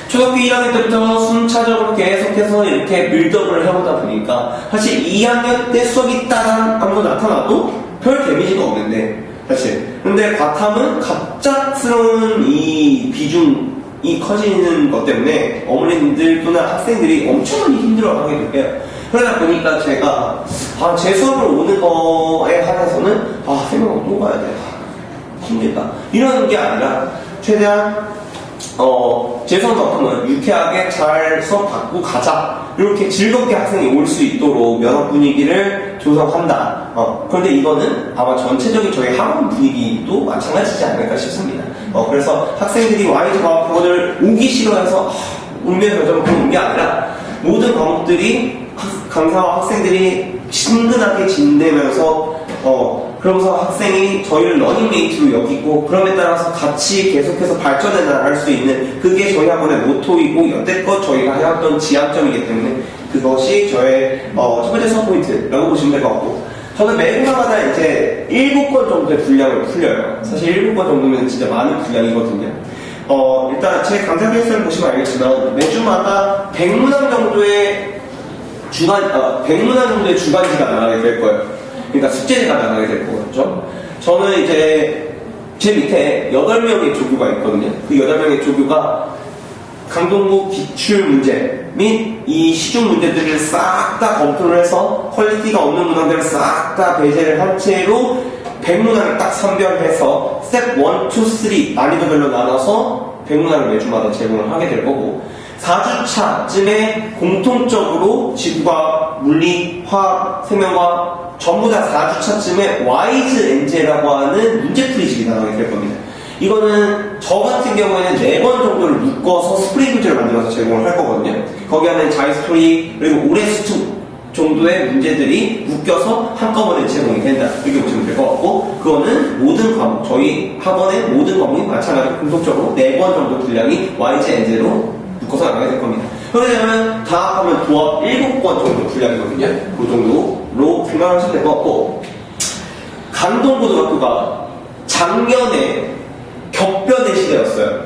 초등학교 1학년 때부터 순차적으로 계속해서 이렇게 빌드업을 해오다 보니까 사실 2학년 때 수학이 따란 하면서 나타나도 별 데미지가 없는데 사실. 근데 과탐은 갑작스러운 이 비중이 커지는 것 때문에 어머님들 또는 학생들이 엄청 많이 힘들어하게 돼요. 그러다 보니까 제가 제 수업을 오는 거에 한해서는 생각을 또 가야 돼, 힘들다 이러는 게 아니라 최대한 제 수업만큼은 유쾌하게 잘 수업 받고 가자, 이렇게 즐겁게 학생이 올 수 있도록 면학 분위기를 조성한다. 그런데 이거는 아마 전체적인 저희 학원 분위기도 마찬가지지 않을까 싶습니다. 그래서 학생들이 YG 과학학원을 오기 싫어해서 울면서 좀 그런 게 아니라 모든 과목들이 강사와 학생들이 친근하게 지내면서 그러면서 학생이 저희를 러닝메이트로 여기고 그럼에 따라서 같이 계속해서 발전해 나갈 수 있는 그게 저희 학원의 모토이고 여태껏 저희가 해왔던 지향점이기 때문에 그것이 저의 첫 번째 서포인트라고 보시면 될 것 같고 저는 매주마다 이제 7권 정도의 분량을 풀려요. 사실 7권 정도면 진짜 많은 분량이거든요. 일단 제 강좌 계획서를 보시면 알겠지만 매주마다 100문항 정도의 주간지가 나가게 될 거예요. 그러니까 숙제가 나가게 될 거겠죠. 저는 이제 제 밑에 8명의 조교가 있거든요. 그 8명의 조교가 강동구 기출문제 및 이 시중 문제들을 싹 다 검토를 해서 퀄리티가 없는 문항들을 싹 다 배제를 한 채로 100문항을 딱 선별해서 스텝 1, 2, 3 난이도별로 나눠서 100문항을 매주마다 제공을 하게 될 거고 4주차쯤에 공통적으로 지구과학, 물리, 화학, 생명과학 전부 다 4주차쯤에 와이즈 엔제라고 하는 문제풀이집이 나가게 될 겁니다. 이거는 저 같은 경우에는 4번 정도를 묶어서 스프링 문제를 만들어서 제공을 할 거거든요. 거기 안에 자이스토리 그리고 올해 수능 정도의 문제들이 묶여서 한꺼번에 제공이 된다. 이렇게 보시면 될 것 같고 그거는 모든 과목, 저희 학원의 모든 과목이 마찬가지로 공통적으로 4번 정도 분량이 YG 엔제로 묶어서 나가게 될 겁니다. 그러게 되면 다 합하면 도합 7권 정도 분량이거든요. 그 정도로 생각하시면 될 것 같고 강동고등학교가 작년에 격변의 시대였어요.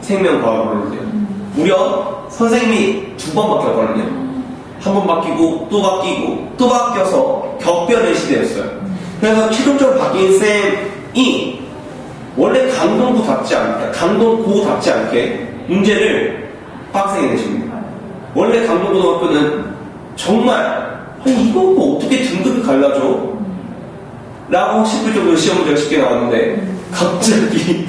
생명과학으로는요. 무려 선생님이 2번 바뀌었거든요. 한 번 바뀌고 또 바뀌고 또 바뀌어서 격변의 시대였어요. 그래서 최종적으로 바뀐 쌤이 원래 강동고답지 않게 문제를 빡세게 내십니다. 원래 강동고등학교는 정말 이거 뭐 어떻게 등급이 갈라져? 라고 싶을 정도로 시험 문제가 쉽게 나왔는데 갑자기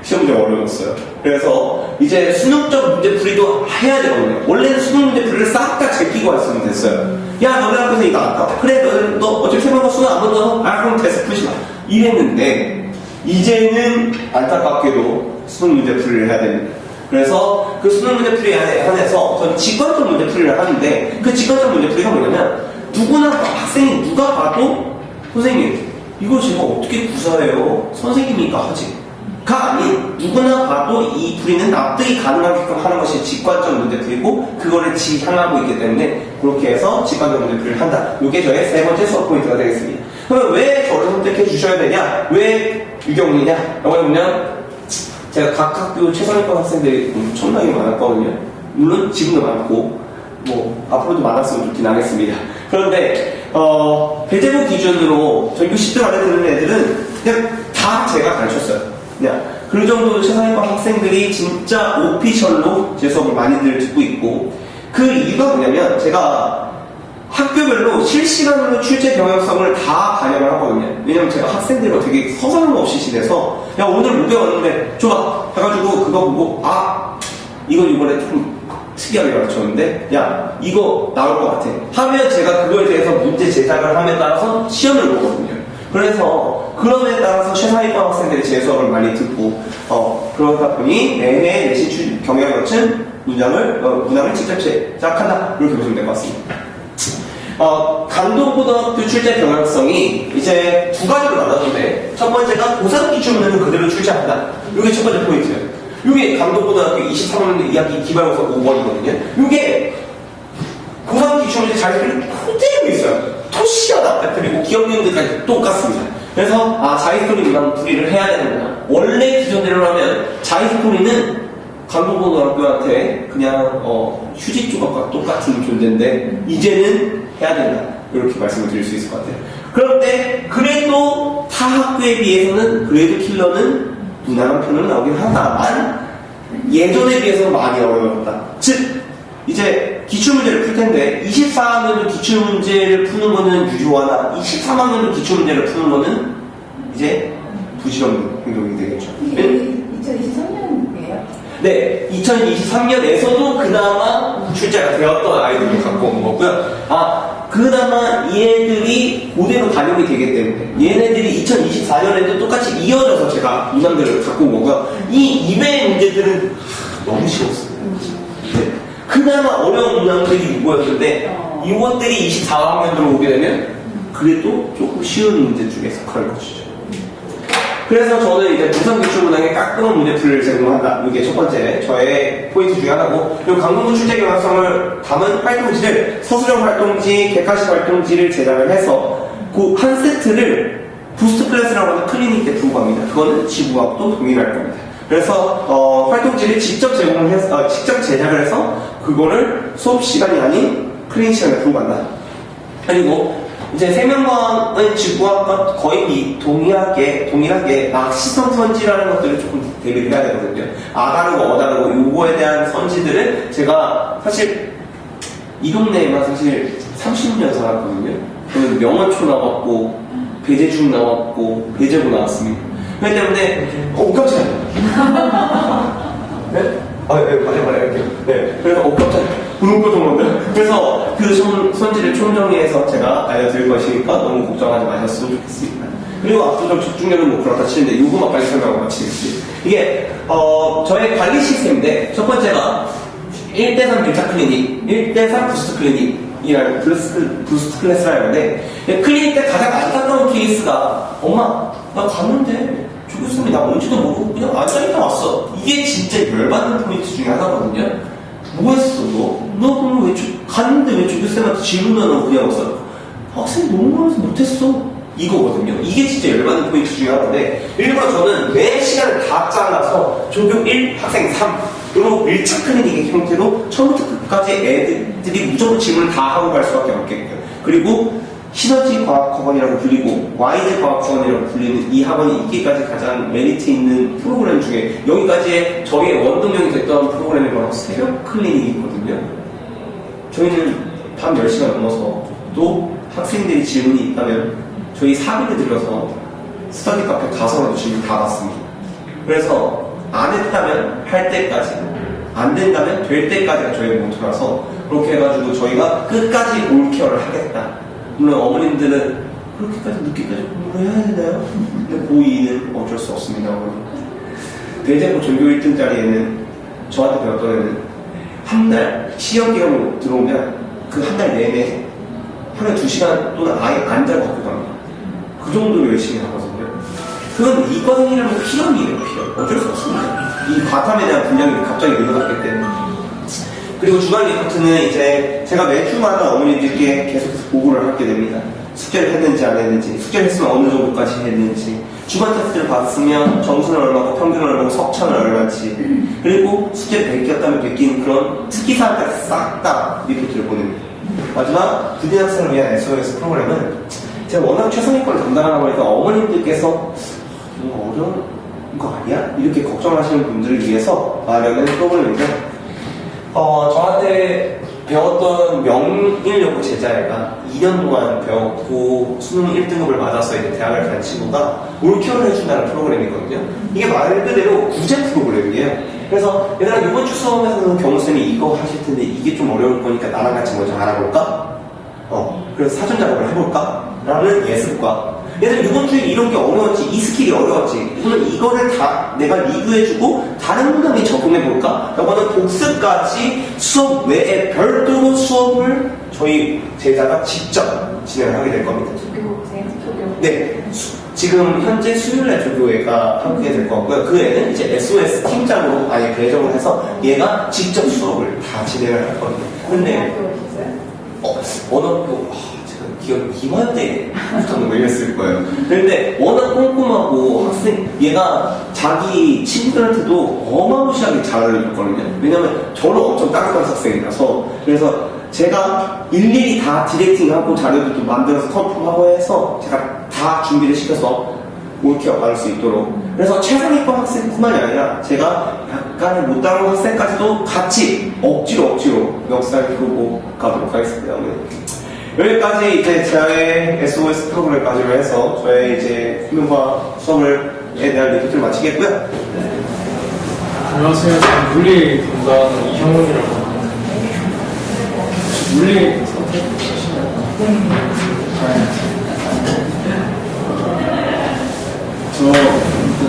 시험 문제가 어려웠어요. 그래서 이제 수능적 문제풀이도 해야 되거든요. 원래는 수능 문제풀이를 싹 다 제끼고 했으면 됐어요. 야 너네 앞에서 이거 아까 그래 너 어차피 생각보다 수능 안 본다. 그럼 테스트 푸지 마. 이랬는데 이제는 안타깝게도 수능 문제풀이를 해야 됩니다. 그래서 그 수능 문제풀이에 한해서 저는 직관적 문제풀이를 하는데 그 직관적 문제풀이가 뭐냐면 누구나 학생이 누가 봐도 선생님 이거 제가 어떻게 구사해요? 선생님이니까 하지. 가 아닌 누구나 봐도 이 풀이는 납득이 가능하게끔 하는 것이 직관적 문제풀이고 그거를 지향하고 있기 때문에 그렇게 해서 직관적 문제풀이를 한다. 이게 저의 3번째 수업 포인트가 되겠습니다. 그러면 왜 저를 선택해 주셔야 되냐? 왜 유경이냐? 라고 하면 제가 각 학교 최상위권 학생들이 엄청나게 많았거든요. 물론 지금도 많고 뭐 앞으로도 많았으면 좋긴 하겠습니다. 그런데 배제부 기준으로 전교 10등 안에 드는 애들은 그냥 다 제가 가르쳤어요. 그냥 그 정도 최상위권 학생들이 진짜 오피셜로 제 수업을 많이들 듣고 있고 그 이유가 뭐냐면 제가 학교별로 실시간으로 출제 경향성을 다 반영을 하거든요. 왜냐면 제가 학생들과 되게 서슴 없이 지내서 야 오늘 못 배웠는데 줘봐 해가지고 그거 보고 이건 이번에 좀 특이하게 가르쳤는데 야 이거 나올 것 같아 하면 제가 그거에 대해서 문제 제작을 함에 따라서 시험을 보거든요. 그래서 그럼에 따라서 최상위권 학생들이 제 수업을 많이 듣고 그러다 보니 내내 내신 경향을 문항을 직접 제작한다 이렇게 보시면 될 것 같습니다. 강동고등학교 출제 경향성이 이제 2가지로 나눠졌는데 첫 번째가 고3 기출문제는 그대로 출제한다. 이게 첫 번째 포인트예요. 이게 강동고등학교 23학년 2학기 기말고사 5번이거든요. 이게 고3 기출문제 잘 풀리면 그대로 있어요. 토시하다 그리고 기억력들까지 똑같습니다. 그래서 자이스토리만 풀이를 해야 되는구나. 원래 기존대로라면 자이스토리는 강동고등학교한테 그냥 휴지 조각과 똑같은 존재인데 이제는 해야 된다. 이렇게 말씀을 드릴 수 있을 것 같아요. 그런데 그래도 타 학교에 비해서는 그래도 킬러는 무난한 편으로 나오긴 하다만 예전에 비해서는 많이 어려웠다. 즉 이제 기출문제를 풀 텐데 24학년도 기출문제를 푸는 거는 유효하다. 23학년도 기출문제를 푸는 거는 이제 부실없는 행동이 되겠죠. 이게 2023년이에요? 네, 2023년에서도 그나마 출제가 되었던 아이들을 갖고 온 거고요. 그나마 얘네들이 그대로 반영이 되기 때문에 얘네들이 2024년에도 똑같이 이어져서 제가 문항들을 갖고 온 거고요. 이 이외의 문제들은 너무 쉬웠습니다. 네. 그나마 어려운 문항들이 뭐였는데 이것들이 24학년으로 오게 되면 그래도 조금 쉬운 문제 중에 속할 것이죠. 그래서 저는 이제 부산기출문항의 깔끔한 문제풀이를 제공한다. 이게 첫 번째 저의 포인트 중에 하나고, 그리고 강동구 출제 경향성을 담은 활동지를 서술형 활동지, 객관식 활동지를 제작을 해서 그 한 세트를 부스트 클래스라고 하는 클리닉 때 두고 갑니다. 그거는 지구학도 동일할 겁니다. 그래서 활동지를 직접 직접 제작을 해서 그거를 수업 시간이 아닌 클리닉 시간에 두고 간다. 그리고 이제 세명과는 지구학과 거의 동일하게 막시성 선지라는 것들을 조금 대비를 해야 되거든요. 아다르고 어다르고 요거에 대한 선지들을 제가 사실 이 동네에만 사실 30년 살았거든요. 저는 명원초 나왔고 배재중 나왔고 배재고 나왔습니다. 그렇기 때문에 깜짝이야. 네? 말해 할게요. 네. 그래서 깜짝이야. 부릉부릉한데. 그래서 그 선지를 총정리해서 제가 알려드릴 것이니까 너무 걱정하지 마셨으면 좋겠습니다. 그리고 압도적 집중력은 뭐 그렇다 치는데 요거만 빨리 설명하고 마치겠지. 이게 저의 관리 시스템인데 첫 번째가 1대3 밀착 클리닉, 1대3 부스트 클리닉이라는 부스트 클래스라는 건데, 클리닉 때 가장 안타까운 케이스가 엄마 나 갔는데 조 교수님이 나 뭔지도 모르고 그냥 앉아있다 왔어. 이게 진짜 열받는 포인트 중에 하나거든요. 뭐 했어 너 그럼 왜 갔는데 왜 조 교수님한테 질문하는 그냥 왔어? 학생이 너무 많아서 못했어. 이거거든요. 이게 진짜 열받는 포인트 중에 하나인데, 일부러 저는 매 시간을 다 잘라서 조교 1, 학생 3 그리고 밀착 클리닉의 형태로 처음부터 끝까지 애들이 무조건 질문을 다 하고 갈 수밖에 없겠고요. 그리고 시너지 과학학원이라고 불리고 YZ 과학학원이라고 불리는 이 학원이 있기까지 가장 메리트 있는 프로그램 중에 여기까지의 저희의 원동력이 됐던 프로그램이 바로 새벽 클리닉이 있거든요. 저희는 밤 10시가 넘어서 또 학생들이 질문이 있다면 저희 사비를 들여서 스터디 카페 가서라도 질문 다 받습니다. 그래서 안 했다면 할 때까지, 안 된다면 될 때까지가 저희의 모토라서 그렇게 해가지고 저희가 끝까지 올케어를 하겠다. 물론 어머님들은 그렇게까지 늦게까지 공부를 해야 되나요? 근데 고2는 어쩔 수 없습니다. 대제고 전교 1등짜리에는 저한테 배웠던 애는 한 달 시험 기간으로 들어오면 그 한 달 내내 하루에 2시간 또는 아예 안 자고 학교 갑니다. 그 정도로 열심히 하거든요. 그건 이과생이라면 필연이에요, 필연. 어쩔 수 없습니다. 이 과탐에 대한 분량이 갑자기 늘어났기 때문에. 그리고 주간 리포트는 이제 제가 매주마다 어머니들께 계속해서 보고를 하게 됩니다. 숙제를 했는지 안 했는지, 숙제를 했으면 어느 정도까지 했는지, 주간 테스트를 봤으면 점수는 얼마고 평균은 얼마고 석차는 얼마인지, 그리고 숙제를 베꼈다면 베낀 그런 특기사항까지 싹 다 리포트를 보냅니다. 마지막 부진 학생을 위한 SOS 프로그램은 제가 워낙 최상위권을 담당하다 보니까 어머님들께서 이거 어려운 거 아니야? 이렇게 걱정하시는 분들을 위해서 마련된 프로그램인데, 저한테 배웠던 명일여고 제자애가 2년 동안 배웠고 수능 1등급을 받아서 이제 대학을 간 친구가 올케어를 해준다는 프로그램이거든요. 이게 말 그대로 구제 프로그램이에요. 그래서 얘들아 이번 주 수업에서는 경호쌤이 이거 하실 텐데 이게 좀 어려울 거니까 나랑 같이 먼저 알아볼까? 그래서 사전 작업을 해볼까? 라는 예습과, 얘들 이번 주에 이런 게 어려웠지, 이 스킬이 어려웠지, 오늘 이거를 다 내가 리뷰해주고 다른 문항에 적용해볼까? 라고 하는 복습까지 수업 외에 별도로 수업을 저희 제자가 직접 진행을 하게 될 겁니다. 네, 지금 현재 수요일날 조교회가 함께 될 것 같고요. 그 애는 이제 SOS 팀장으로 아예 배정을 해서 얘가 직접 수업을 다 진행을 할 겁니다. 근데 원학교 제가 기억 이화때부터는 왜 이랬을 거예요. 그런데 워낙 꼼꼼하고 학생 얘가 자기 친구들한테도 어마무시하게 잘했거든요. 왜냐면 저는 엄청 따뜻한 학생이라서. 그래서 제가 일일이 다 디렉팅하고 자료도 만들어서 컨펌하고 해서 제가 다 준비를 시켜서 올케어 받을 수 있도록. 그래서 최상위권 학생뿐만이 아니라 제가 약간의 못 따라온 학생까지도 같이 억지로 역사를 풀고 가도록 하겠습니다. 여기까지 이제 저의 SOS 프로그램까지로 해서 저의 이제 훈련과 수업에 대한 리포트를 마치겠고요. 안녕하세요. 저는 물리 담당 이형훈이라고 합니다. 물리 선택하시나요?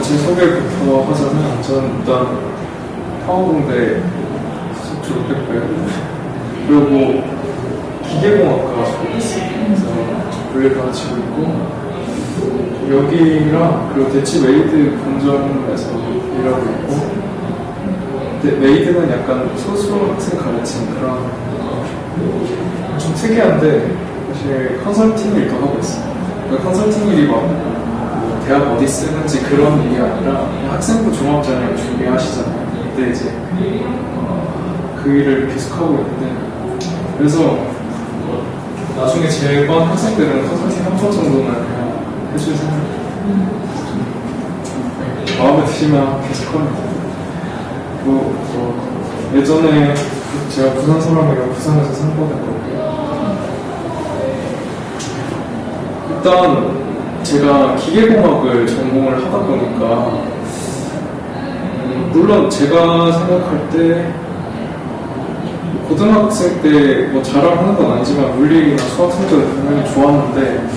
제 소개부터 하자면 저는 일단 파워공대 졸업했고요. 그리고 기계공학과 졸업했어요. 그래서 물리를 가르치고 있고 여기랑 그리고 대치 메이드 본점에서 일하고 있고 근데 메이드는 약간 소수 학생 가르치는 그런 좀 특이한데 사실 컨설팅 일도 하고 있어요. 그러니까 컨설팅 일이 막 대학 어디 쓰는지 그런 일이 아니라 학생부 종합전형 준비하시잖아요. 근데 이제 그 일을 계속하고 있는데 그래서 나중에 제 반 학생들은 컨설팅 한 번 정도는 그냥 해줄 생각이에요. 마음에 드시면 계속합니다. 예전에 제가 부산 사람이라 부산에서 상고했거든요. 일단 제가 기계공학을 전공을 하다 보니까 물론 제가 생각할 때 고등학생 때 뭐 자랑하는 건 아니지만 물리나 수학 성적을 당연히 좋았는데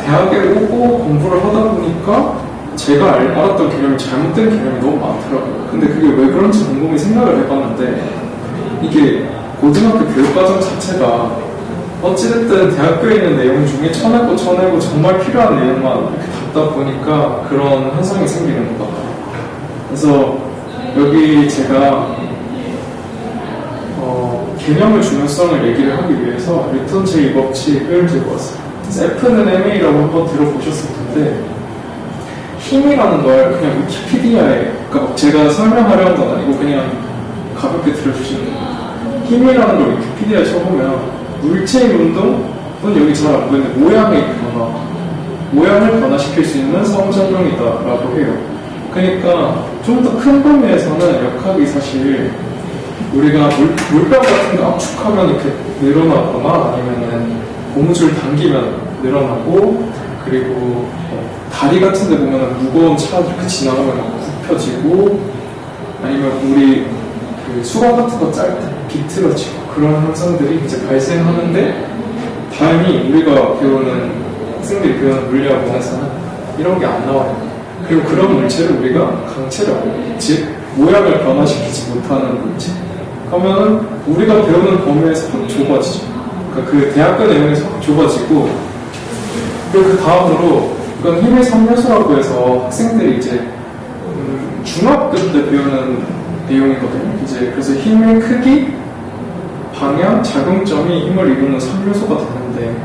대학에 오고 공부를 하다 보니까 제가 알았던 개념이 잘못된 개념이 너무 많더라고요. 근데 그게 왜 그런지 곰곰이 생각을 해봤는데 이게 고등학교 교육과정 자체가 어찌됐든 대학교에 있는 내용 중에 쳐내고 정말 필요한 내용만 이렇게 담다 보니까 그런 현상이 생기는 것 같아요. 그래서 여기 제가 개념의 중요성을 얘기를 하기 위해서 뉴턴 제2법칙을 들고 왔어요. F는 ma라고 한번 들어보셨을 텐데 힘이라는 걸 그냥 위키피디아에 그러니까 제가 설명하려는 건 아니고 그냥 가볍게 들어주시는 거예요. 힘이라는 걸 위키피디아에 쳐보면 물체의 운동은 여기 잘 안 보이는데 모양을 변화시킬 수 있는 상호작용이다라고 해요. 그러니까 좀 더 큰 범위에서는 역학이 사실 우리가 물병 같은 거 압축하면 이렇게 늘어나거나 아니면은 고무줄 당기면 늘어나고 그리고 다리 같은 데 보면 무거운 차 이렇게 지나가면 굽혀지고 아니면 우리 그 수건 같은 거 짤 때 비틀어지고 그런 현상들이 이제 발생하는데 다행히 우리가 배우는 학생들이 배우는 물리학원에서는 이런 게 안 나와요. 그리고 그런 물체를 우리가 강체라고 즉 모양을 변화시키지 못하는 물체 그러면 우리가 배우는 범위에서 확 좁아지죠. 그러니까 그 대학교 내용에서 확 좁아지고 그리고 그 다음으로 이건 힘의 3요소라고 해서 학생들이 이제 중학교 때 배우는 내용이거든요. 이제 그래서 힘의 크기, 방향, 작용점이 힘을 이루는 3요소가 되는데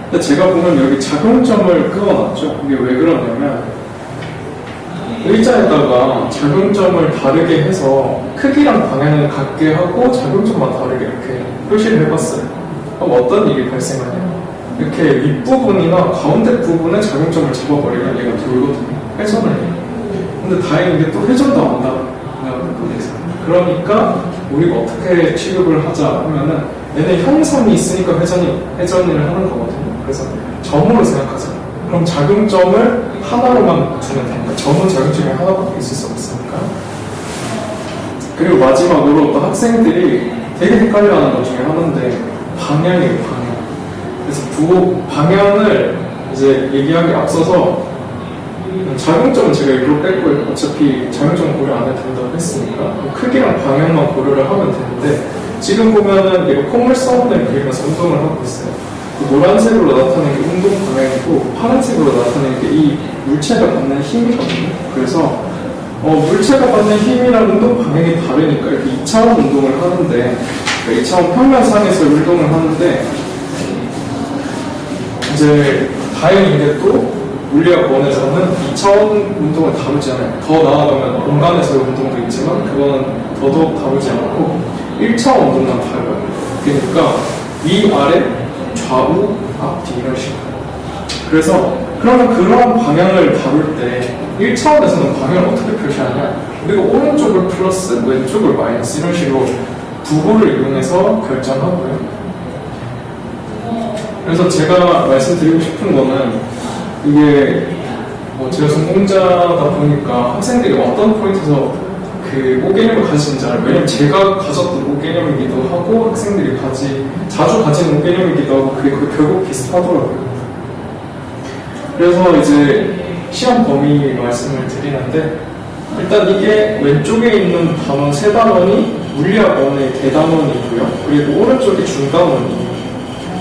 근데 제가 보면 여기 작용점을 끄어놨죠. 이게 왜 그러냐면 의자에다가 작용점을 다르게 해서 크기랑 방향을 같게 하고 작용점만 다르게 이렇게 표시를 해봤어요. 그럼 어떤 일이 발생하냐? 이렇게 윗부분이나 가운데 부분에 작용점을 잡아버리면 얘가 돌거든요. 회전을 해요. 근데 다행히 이게 또 회전도 안 나는 거에서 그러니까 우리가 어떻게 취급을 하자 하면은 얘네 형상이 있으니까 회전을 하는 거거든요. 그래서 점으로 생각하자. 그럼 작용점을 하나로만 두면 되니까 점은 작용점이 하나밖에 있을 수 없으니까. 그리고 마지막으로 또 학생들이 되게 헷갈려하는 것 중에 하나인데 방향이에요. 방향. 그래서 방향을 이제 얘기하기 앞서서 작용점은 제가 일부러 뺐고요. 어차피 작용점 고려 안 해도 된다고 했으니까 크기랑 방향만 고려를 하면 되는데 지금 보면은 이거 콧물 사운드를 그리면서 운동을 하고 있어요. 노란색으로 나타내는 게 운동 방향이고 파란색으로 나타내는 게 이 물체가 받는 힘이거든요. 그래서 물체가 받는 힘이랑 운동 방향이 다르니까 이렇게 2차원 운동을 하는데 2차원 평면상에서 운동을 하는데 이제 다행인 게 또 물리학원에서는 2차원 운동을 다루지 않아요. 더 나아가면 공간에서의 운동도 있지만 그거는 더더욱 다루지 않고 1차원 운동만 다뤄요. 그러니까 위아래 좌우, 앞뒤 이런 식으로. 그래서 그러면 그런 방향을 다룰 때 1차원에서는 방향을 어떻게 표시하냐? 우리가 오른쪽을 플러스, 왼쪽을 마이너스 이런 식으로 부호를 이용해서 결정하고요. 그래서 제가 말씀드리고 싶은 거는 이게 제가 전공자다 보니까 학생들이 어떤 포인트에서 그 오개념을 가지는지 알아요. 왜냐면 제가 가졌던 오개념이기도 하고 학생들이 자주 가지는 오개념이기도 하고 그리고 결국 비슷하더라고요. 그래서 이제 시험 범위 말씀을 드리는데 일단 이게 왼쪽에 있는 단원 세 단원이 물리학원의 대단원이고요. 그리고 오른쪽이 중단원이에요.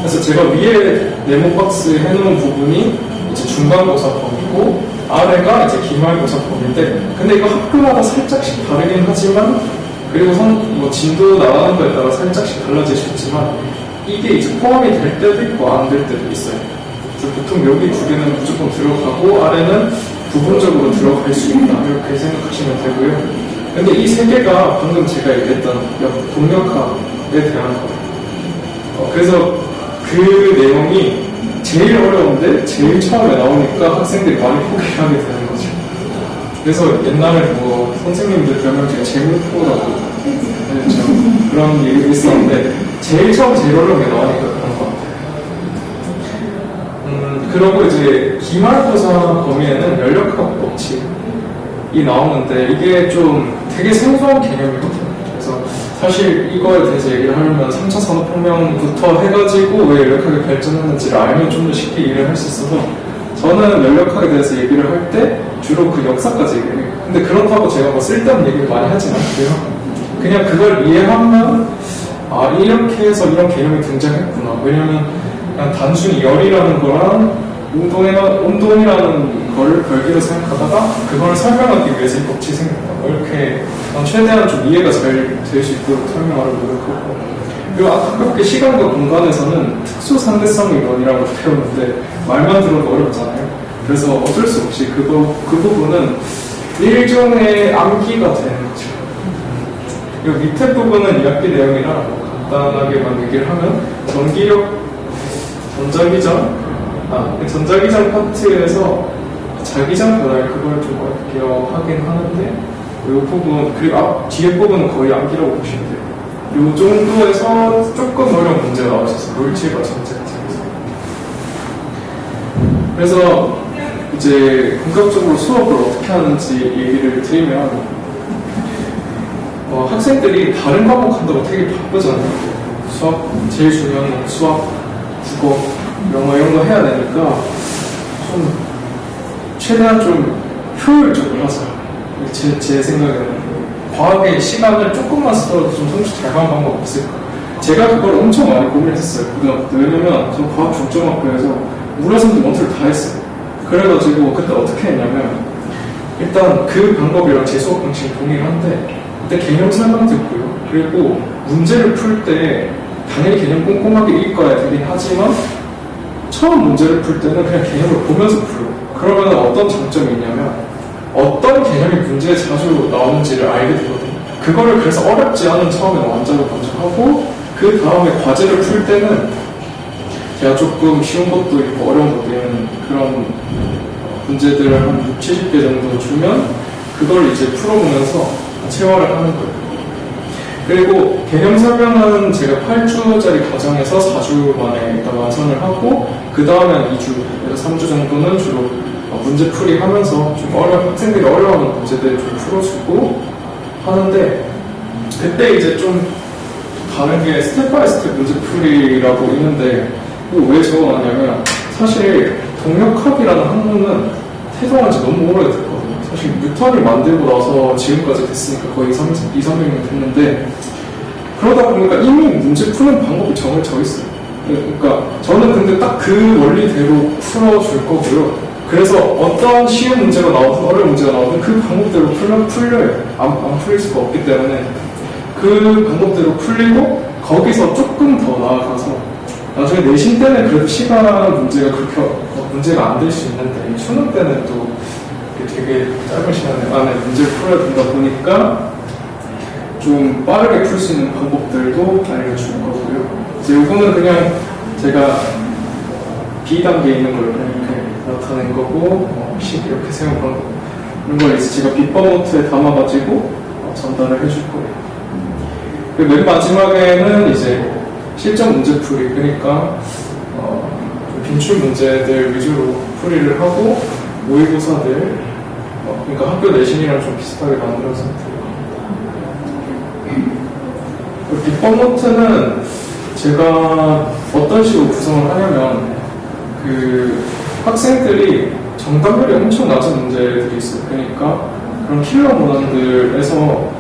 그래서 제가 위에 네모 박스 해놓은 부분이 이제 중간고사 범위고 아래가 이제 기말고사 범위인데, 근데 이거 학교마다 살짝씩 다르긴 하지만, 그리고 뭐 진도 나가는 거에 따라 살짝씩 달라질 수 있지만, 이게 이제 포함이 될 때도 있고 안 될 때도 있어요. 그래서 보통 여기 두 개는 무조건 들어가고 아래는 부분적으로 들어갈 수 있다, 이렇게 생각하시면 되고요. 근데 이 세 개가 방금 제가 얘기했던 동력학에 대한 거예요. 그래서 그 내용이 제일 어려운데 제일 처음에 나오니까 학생들이 많이 포기를 하게 되는 거죠. 그래서 옛날에 뭐 선생님들 별명 중에 재물포라고 했죠. 그런 얘기도 있었는데 제일 처음 제일 어려운 게 나오니까 그런 것 같아요. 그러고 이제 기말고사 범위에는 연력학 법칙이 나오는데 이게 좀 되게 생소한 개념이거든요. 그래서 사실 이거에 대해서 얘기를 하려면 3차 산업혁명부터 해가지고 왜 연력학이 발전했는지를 알면 좀 더 쉽게 이해를 할 수 있어서 저는 연력학에 대해서 얘기를 할 때 주로 그 역사까지 얘기를 해요. 근데 그렇다고 제가 뭐 쓸데없는 얘기를 많이 하진 않고요. 그냥 그걸 이해하면 아 이렇게 해서 이런 개념이 등장했구나. 왜냐면 그냥 단순히 열이라는 거랑 운동이라는 걸 별개로 생각하다가 그걸 설명하기 위해서 이 법칙이 생겼다. 이렇게 최대한 좀 이해가 잘 될 수 있도록 설명하려고 노력하고, 그리고 가깝게 시간과 공간에서는 특수 상대성 이론이라고 배우는데 말만 들어도 어렵잖아요. 그래서 어쩔 수 없이 그 부분은 일종의 암기가 되는 거죠. 그리고 밑에 부분은 2학기 내용이라 뭐 간단하게만 얘기를 하면 전자기장 파트에서 자기장 변화를 그걸 좀 어렵게 하긴 하는데 이 부분, 그리고 뒤에 부분은 거의 암기라고 보시면 돼요. 이 정도에서 조금 어려운 문제가 나오셔서 롤체가 전체에서. 그래서 이제 본격적으로 수업을 어떻게 하는지 얘기를 드리면 학생들이 다른 과목 한다고 되게 바쁘잖아요. 수학, 제일 중요한 건 수학, 국어, 영어 이런 거 해야 되니까 좀 최대한 좀 효율적으로 하자. 제 생각에는 과학의 시간을 조금만 쓰더라도 좀 성취 잘 가는 방법 없을까? 제가 그걸 엄청 많이 고민했었어요. 고등학교 때. 왜냐면 저 과학 중점학교에서 물화선도 원투를 다 했어요. 그래가지고 그때 어떻게 했냐면 일단 그 방법이랑 제 수업 방식이 동일한데 그때 개념 설명 듣고요. 그리고 문제를 풀 때 당연히 개념 꼼꼼하게 읽어야 되긴 하지만 처음 문제를 풀 때는 그냥 개념을 보면서 풀어요. 그러면 어떤 장점이 있냐면 어떤 개념이 문제에 자주 나오는지를 알게 되거든요. 그거를 그래서 어렵지 않은 처음에 원작을 먼저 하고 그 다음에 과제를 풀 때는 제가 조금 쉬운 것도 있고 어려운 것도 있는 그런 문제들을 한 60, 70개 정도 주면 그걸 이제 풀어보면서 체화를 하는 거예요. 그리고 개념 설명은 제가 8주짜리 과정에서 4주 만에 일단 완성을 하고 그 다음에 2주, 3주 정도는 주로 문제풀이 하면서 좀 학생들이 어려워하는 문제들 좀 풀어주고 하는데 그때 이제 좀 다른 게 스텝 바이 스텝 문제풀이라고 있는데 왜 적어놨냐면 사실 동력학이라는 학문은 태동한 지 너무 오래됐거든요. 사실 뉴턴을 만들고 나서 지금까지 됐으니까 거의 200년 됐는데 그러다 보니까 이미 문제 푸는 방법이 정해져 있어요. 그러니까 저는 근데 딱 그 원리대로 풀어줄 거고요. 그래서 어떤 쉬운 문제가 나오든 어려운 문제가 나오든 그 방법대로 풀려요. 안 풀릴 수가 없기 때문에 그 방법대로 풀리고 거기서 조금 더 나아가서 나중에 내신 때는 그래도 시간 문제가 그렇게 문제가 안 될 수 있는데 수능 때는 또 되게 짧은 시간 안에 문제를 풀어야 된다 보니까 좀 빠르게 풀 수 있는 방법들도 알려줄 거고요. 이제 이거는 그냥 제가 B단계에 있는 걸 이렇게 나타낸 거고 이렇게 세운 거 이런 걸 이제 제가 비법 노트에 담아가지고 전달을 해줄 거예요. 그리고 맨 마지막에는 이제 실전 문제풀이, 그러니까 빈출 문제들 위주로 풀이를 하고 모의고사들, 그러니까 학교 내신이랑 좀 비슷하게 만들어서 비법 노트는 제가 어떤 식으로 구성을 하냐면 그 학생들이 정답률이 엄청 낮은 문제들이 있어요. 그러니까 그런 킬러 문항들에서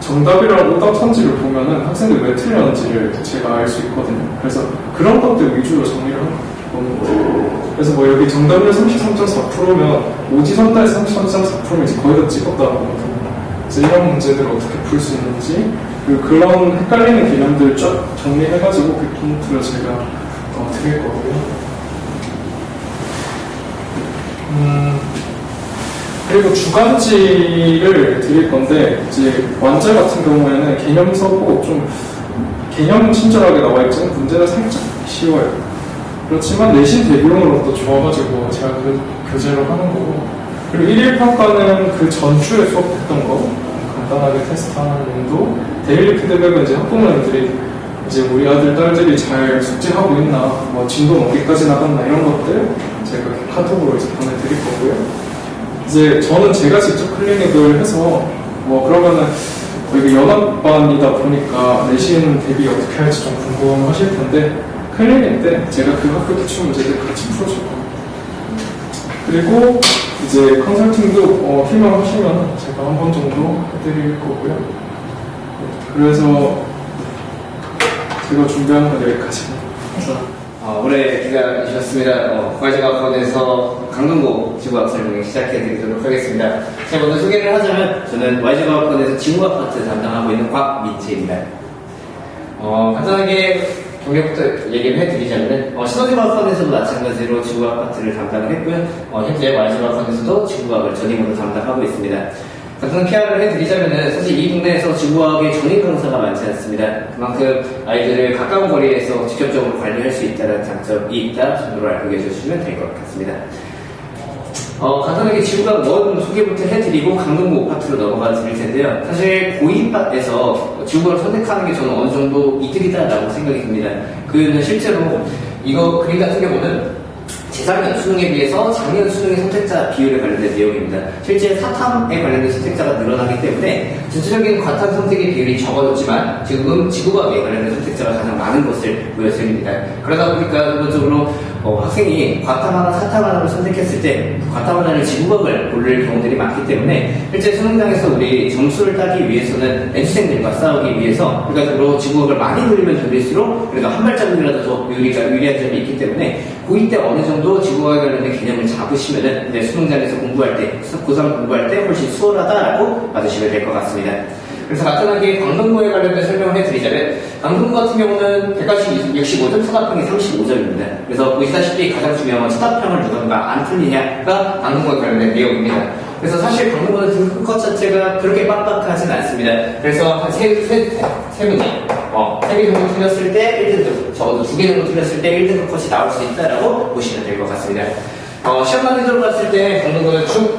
정답이랑 오답 선지를 보면은 학생들이 왜 틀렸는지를 제가 알 수 있거든요. 그래서 그런 것들 위주로 정리를 하는 거예요. 그래서 뭐 여기 정답률 33.4%면 오지선다에서 33.4%면 이제 거의 다 찍었다는 거거든요. 그래서 이런 문제들을 어떻게 풀 수 있는지, 그리고 그런 헷갈리는 개념들 쫙 정리해가지고 그 포인트를 제가 드릴 거고요. 그리고 주간지를 드릴 건데, 이제 완자 같은 경우에는 개념서고 좀 개념 친절하게 나와 있지만 문제는 살짝 쉬워요. 그렇지만 내신 대비용으로 또 좋아가지고 제가 그 교재로 하는 거고, 그리고 1일 평가는 그 전주에 수업했던 거 간단하게 테스트하는 정도. 데일리 피드백은 이제 학부모님들이 이제 우리 아들 딸들이 잘 숙제하고 있나, 뭐 진도는 어디까지 나갔나 이런 것들 제가 카톡으로 이제 보내드릴 거고요. 이제 저는 제가 직접 클리닉을 해서 뭐 그러면은 여기 연합반이다 보니까 내신 대비 어떻게 할지 좀 궁금하실 텐데, 클리닉 때 제가 그 학교 기출 문제들 같이 풀어줄 거예요. 그리고 이제 컨설팅도 희망하시면 제가 한 번 정도 해드릴 거고요. 그래서 제가 준비한 건 여기까지입니다. 올해 기다리셨습니다. YG과학원에서 강동고 지구학 설명 시작해드리도록 하겠습니다. 제가 먼저 소개를 하자면, 저는 YG과학원에서 지구학 파트 담당하고 있는 곽민채입니다. 간단하게 경력부터 얘기를 해드리자면, 신호지과학원에서도 마찬가지로 지구학 파트를 담당을 했고요. 현재 YG과학원에서도 지구학을 전임으로 담당하고 있습니다. 간단한 PR을 해드리자면은, 사실 이 동네에서 지구과학의 전임 강사가 많지 않습니다. 그만큼 아이들을 가까운 거리에서 직접적으로 관리할 수 있다는 장점이 있다 정도로 알고 계셔주시면 될 것 같습니다. 간단하게 지구과학 원 소개부터 해드리고 강동고 파트로 넘어가 드릴 텐데요. 사실 고2에서 지구과학을 선택하는 게 저는 어느 정도 이득이다라고 생각이 듭니다. 그는 실제로 이거 그림 같은 경우는 재작년 수능에 비해서 작년 수능의 선택자 비율에 관련된 내용입니다. 실제 사탐에 관련된 선택자가 늘어나기 때문에 전체적인 과탐 선택의 비율이 적어졌지만 지금 지구과학에 관련된 선택자가 가장 많은 것을 보여드립니다. 그러다 보니까 기본적으로 학생이 과탐 하나, 사탐 하나를 선택했을 때 과탐 하나를 지구과학을 고를 경우들이 많기 때문에 실제 수능장에서 우리 점수를 따기 위해서는 N수생들과 싸우기 위해서 결과적으로 지구과학을 많이 돌리면 돌릴수록 그래도 한 발자국이라도 더 유리한 점이 있기 때문에 고2 때 어느 정도 지구과학에 관련된 개념을 잡으시면은 이제 수능장에서 공부할 때, 고3 공부할 때 훨씬 수월하다라고 봐주시면 될 것 같습니다. 그래서 간단하게 강동고에 관련된 설명을 해드리자면, 강동고 같은 경우는 100가지 65점, 서답평이 35점입니다. 그래서 보시다시피 가장 중요한 건 서답평을 누군가 안 틀리냐가 강동고에 관련된 내용입니다. 그래서 사실 강동고는 등급 컷 자체가 그렇게 빡빡하진 않습니다. 그래서 한 세 문제, 3개 정도 틀렸을 때 1등급, 적어도 2개 정도 틀렸을 때 1등급 컷이 나올 수 있다라고 보시면 될 것 같습니다. 시험 난이도로 봤을 때 강동고는 쭉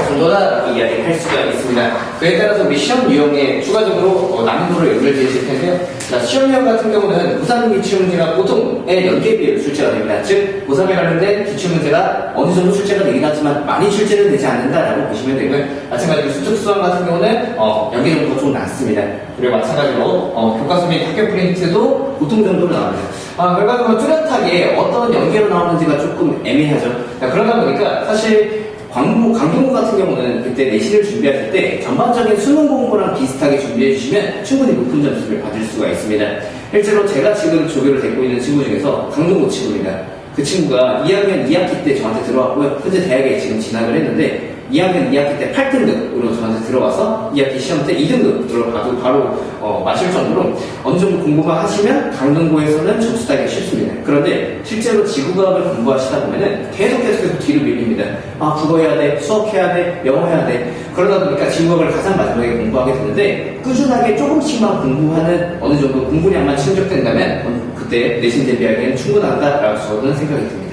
정도다 이야기를 할 수가 있습니다. 그에 따라서 우리 시험 유형에 추가적으로 난이도를 연결되실 텐데요. 자, 시험 유형 같은 경우는 고3 기출문제가 보통의 연계비율 출제가 됩니다. 즉, 고3에 관련된 기출문제가 어느 정도 출제가 되긴 하지만 많이 출제는 되지 않는다라고 보시면 되고요. 마찬가지로 수특 수학 같은 경우는 연계 정도가 좀 낮습니다. 그리고 마찬가지로 교과서 및 학교 프린트도 보통 정도로 나옵니다. 결과적으로 뚜렷하게 어떤 연계로 나오는지가 조금 애매하죠. 그러다 보니까 사실 강동고 같은 경우는 그때 내신을 준비하실 때 전반적인 수능 공부랑 비슷하게 준비해 주시면 충분히 높은 점수를 받을 수가 있습니다. 실제로 제가 지금 조교를 맡고 있는 친구 중에서 강동고 친구입니다. 그 친구가 2학년 2학기 때 저한테 들어왔고요. 현재 대학에 지금 진학을 했는데 2학년 2학기 때 8등급으로 저한테 들어와서 2학기 시험 때 2등급으로 바로 마실 정도로 어느 정도 공부만 하시면 강동고에서는 점수 따기가 쉽습니다. 그런데 실제로 지구과학을 공부하시다 보면은 계속해서 뒤로 밀립니다. 국어 해야 돼, 수학 해야 돼, 영어 해야 돼. 그러다 보니까 지구과학을 가장 마지막에 공부하게 되는데 꾸준하게 조금씩만 공부하는 어느 정도 공부량만 충족된다면 그때 내신 대비하기에는 충분하다라고 저는 생각이 듭니다.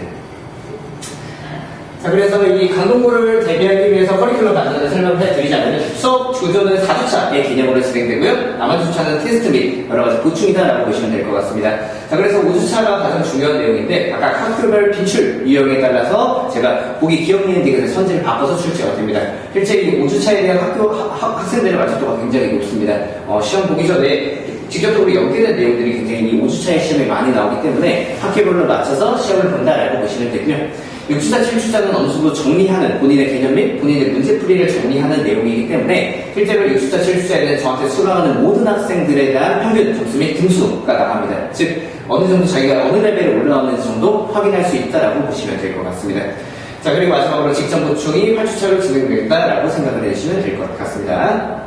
자, 그래서 이 강동고를 대비하기 위해서 커리큘럼 만드는 설명을 해드리자면 수업 구조는 4주차의 개념으로 진행되고요. 나머지 주차는 테스트 및 여러 가지 보충이다라고 보시면 될 것 같습니다. 자, 그래서 5주차가 가장 중요한 내용인데 각각 학교별 빈출 유형에 따라서 제가 보기 기억리는 디귿의 선지를 바꿔서 출제가 됩니다. 실제 이 5주차에 대한 학생들의 만족도가 굉장히 높습니다. 시험 보기 전에 직접적으로 연계된 내용들이 굉장히 이 5주차의 시험에 많이 나오기 때문에 학기별로 맞춰서 시험을 본다라고 보시면 되고요. 6주차, 7주차는 어느 정도 정리하는 본인의 개념 및 본인의 문제풀이를 정리하는 내용이기 때문에 실제로 6주차, 7주차에는 저한테 수강하는 모든 학생들에 대한 평균 점수 및 등수가 나갑니다. 즉 어느 정도 자기가 어느 레벨에 올라왔는지 정도 확인할 수 있다라고 보시면 될 것 같습니다. 자, 그리고 마지막으로 직전 보충이 8주차로 진행되겠다라고 생각을 해주시면 될 것 같습니다.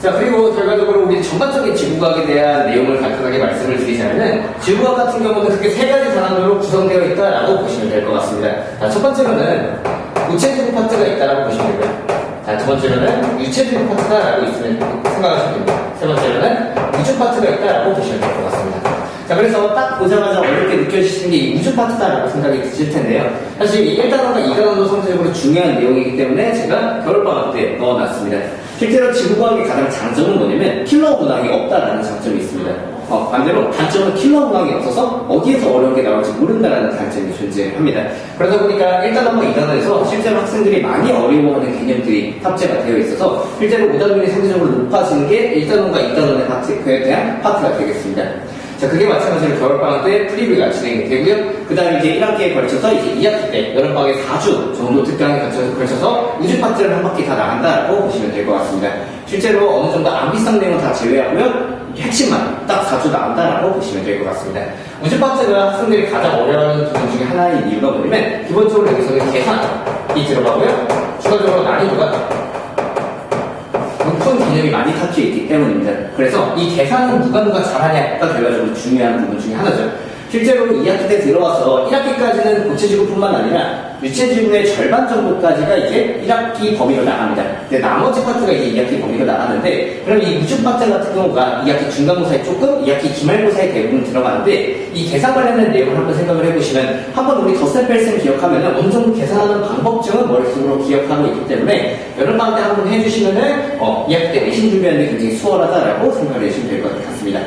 자, 그리고 결과적으로 우리 전반적인 지구과학에 대한 내용을 간단하게 말씀을 드리자면은 지구과학 같은 경우는 크게 세 가지 단원으로 구성되어 있다라고 보시면 될 것 같습니다. 자, 첫 번째로는 우체지구 파트가 있다라고 보시면 되고요. 자, 두 번째로는 유체지구 파트다라고 있으면 생각하시면 됩니다. 세 번째로는 우주 파트가 있다라고 보시면 될 것 같습니다. 자, 그래서 딱 보자마자 어렵게 느껴지시는 게 이 우주 파트다라고 생각이 드실 텐데요. 사실 이 1단원과 2단원도 상대적으로 중요한 내용이기 때문에 제가 겨울방학 때 넣어놨습니다. 실제로 지구과학의 가장 장점은 뭐냐면 킬러 문항이 없다라는 장점이 있습니다. 반대로 단점은 킬러 문항이 없어서 어디에서 어려운 게 나올지 모른다라는 단점이 존재합니다. 그러다 보니까 1단원과 2단원에서 실제로 학생들이 많이 어려워하는 개념들이 탑재가 되어 있어서 실제로 5단원이 상대적으로 높아지는 게 1단원과 2단원의 파트에 대한 파트가 되겠습니다. 자, 그게 마찬가지로 겨울방학 때 프리뷰가 진행이 되고요. 그 다음에 이제 1학기에 걸쳐서 이제 2학기 때 여름방학에 4주 정도 특강에 걸쳐서 우주 파트를 한 바퀴 다 나간다라고 보시면 될 것 같습니다. 실제로 어느 정도 암기성 내용은 다 제외하고요. 핵심만 딱 4주 나온다라고 보시면 될 것 같습니다. 우주 파트가 학생들이 가장 어려워하는 부분 중에 하나인 이유가 뭐냐면 기본적으로 여기서는 계산이 들어가고요. 추가적으로 난이도가 높은 개념이 많이 탑재해 있기 때문입니다. 그래서 이 계산은 누가 잘하냐가 결과적으로 중요한 부분 중에 하나죠. 실제로 2학기 때 들어와서 1학기까지는 고체지구뿐만 아니라 유체지구의 절반 정도까지가 이제 1학기 범위로 나갑니다. 근데 나머지 파트가 이제 2학기 범위로 나가는데, 그럼 이 우주 파트 같은 경우가 2학기 중간고사에 조금, 2학기 기말고사에 대부분 들어가는데, 이 계산 관련된 내용을 한번 생각을 해보시면, 한번 우리 덧셈 뺄셈 기억하면 어느 정도 계산하는 방법쯤은 머릿속으로 기억하고 있기 때문에, 여름방학 때 한번 해주시면은, 2학기 때 내신 준비하는데 굉장히 수월하다라고 생각을 해주시면 될 것 같습니다.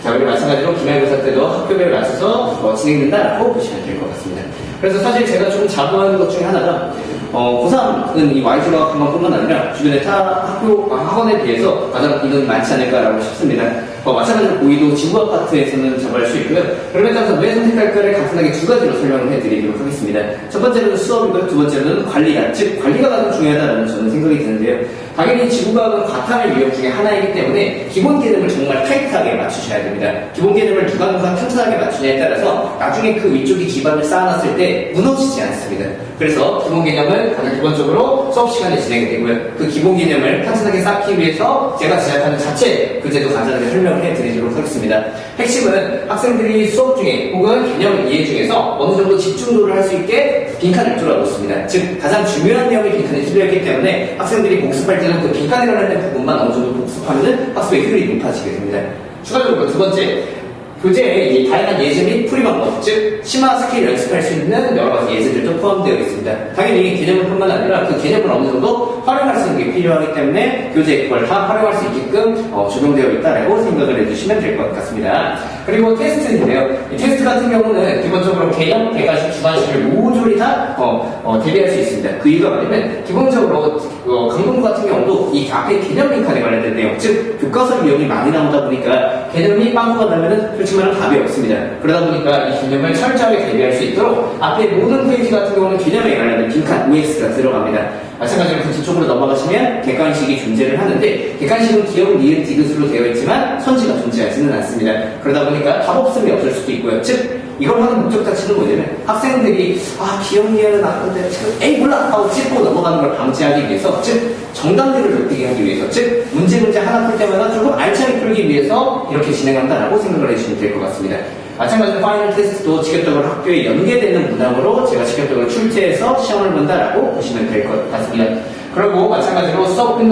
자, 그리고 마찬가지로 기말고사 때도 학교별 맞춰서 진행된다라고 보시면 될 것 같습니다. 그래서 사실 제가 좀 자부하는 것 중에 하나가 고3은 이 Y지구학 학원뿐만 아니라 주변의 타 학원에 비해서 가장 인원이 많지 않을까라고 싶습니다. 마찬가지로 고의도 지구학 파트에서는 접할 수 있고요. 그러면 따라서 왜 선택할까를 간단하게 두 가지로 설명을 해드리도록 하겠습니다. 첫 번째로는 수업이고요. 두 번째로는 관리가, 즉 관리가 가장 중요하다는 저는 생각이 드는데요. 당연히 지구과학은 과탐의 유형 중에 하나이기 때문에 기본 개념을 정말 타이트하게 맞추셔야 됩니다. 기본 개념을 누가 튼튼하게 맞추냐에 따라서 나중에 그 위쪽이 기반을 쌓아놨을 때 무너지지 않습니다. 그래서 기본 개념은 가장 기본적으로 수업 시간에 진행이 되고요. 그 기본 개념을 튼튼하게 쌓기 위해서 제가 제작하는 자체 교재도 간단하게 설명을 해드리도록 하겠습니다. 핵심은 학생들이 수업 중에 혹은 개념 이해 중에서 어느 정도 집중도를 할 수 있게 빈칸을 뚫어놓습니다. 즉 가장 중요한 내용이 빈칸에 뚫려있기 때문에 학생들이 복습할 때는 그 빈칸에 관련된 부분만 어느 정도 복습하면 학습의 효율이 높아지게 됩니다. 추가적으로 두 번째, 교재에 이 다양한 예제 및 풀이 방법, 즉 심화 스킬 연습할 수 있는 여러 가지 예제들도 포함되어 있습니다. 당연히 개념을 뿐만 아니라 그 개념을 어느 정도 활용할 수 있는 게 필요하기 때문에 교재에 그걸 다 활용할 수 있게끔 적용되어 있다라고 생각을 해주시면 될 것 같습니다. 그리고 테스트인데요. 이 테스트 같은 경우는 기본적으로 개념, 대가식, 주관식을 모조리 다 대비할 수 있습니다. 그 이유가 뭐냐면 기본적으로 강동구 같은 경우도 이 앞에 개념 빈칸에 관련된 내용, 즉 교과서 유형이 많이 나오다 보니까 개념이 빵꾸가 나면은 솔직히 말하면 답이 없습니다. 그러다 보니까 이 개념을 철저하게 대비할 수 있도록 앞에 모든 페이지 같은 경우는 개념에 관련된 빈칸 OX가 들어갑니다. 마찬가지로 그 뒤쪽으로 넘어가시면 객관식이 존재를 하는데 객관식은 기억, 니은, 디귿으로 되어 있지만 선지가 존재하지는 않습니다. 그러다 보니까 답 없음이 없을 수도 있고요. 즉 이걸 하는 목적 자체는 뭐냐면 학생들이 기억, 니은은 나쁜데 에이 몰라 하고 짚고 넘어가는 걸 방지하기 위해서, 즉 정답률을 높이게 하기 위해서, 즉 문제 하나 풀 때마다 조금 알차게 풀기 위해서 이렇게 진행한다라고 생각을 해주시면 될 것 같습니다. 마찬가지로 파이널 테스트도 직접적으로 학교에 연계되는 문항으로 제가 직접적으로 출제해서 시험을 본다라고 보시면 될 것 같습니다. 그리고 마찬가지로 수업이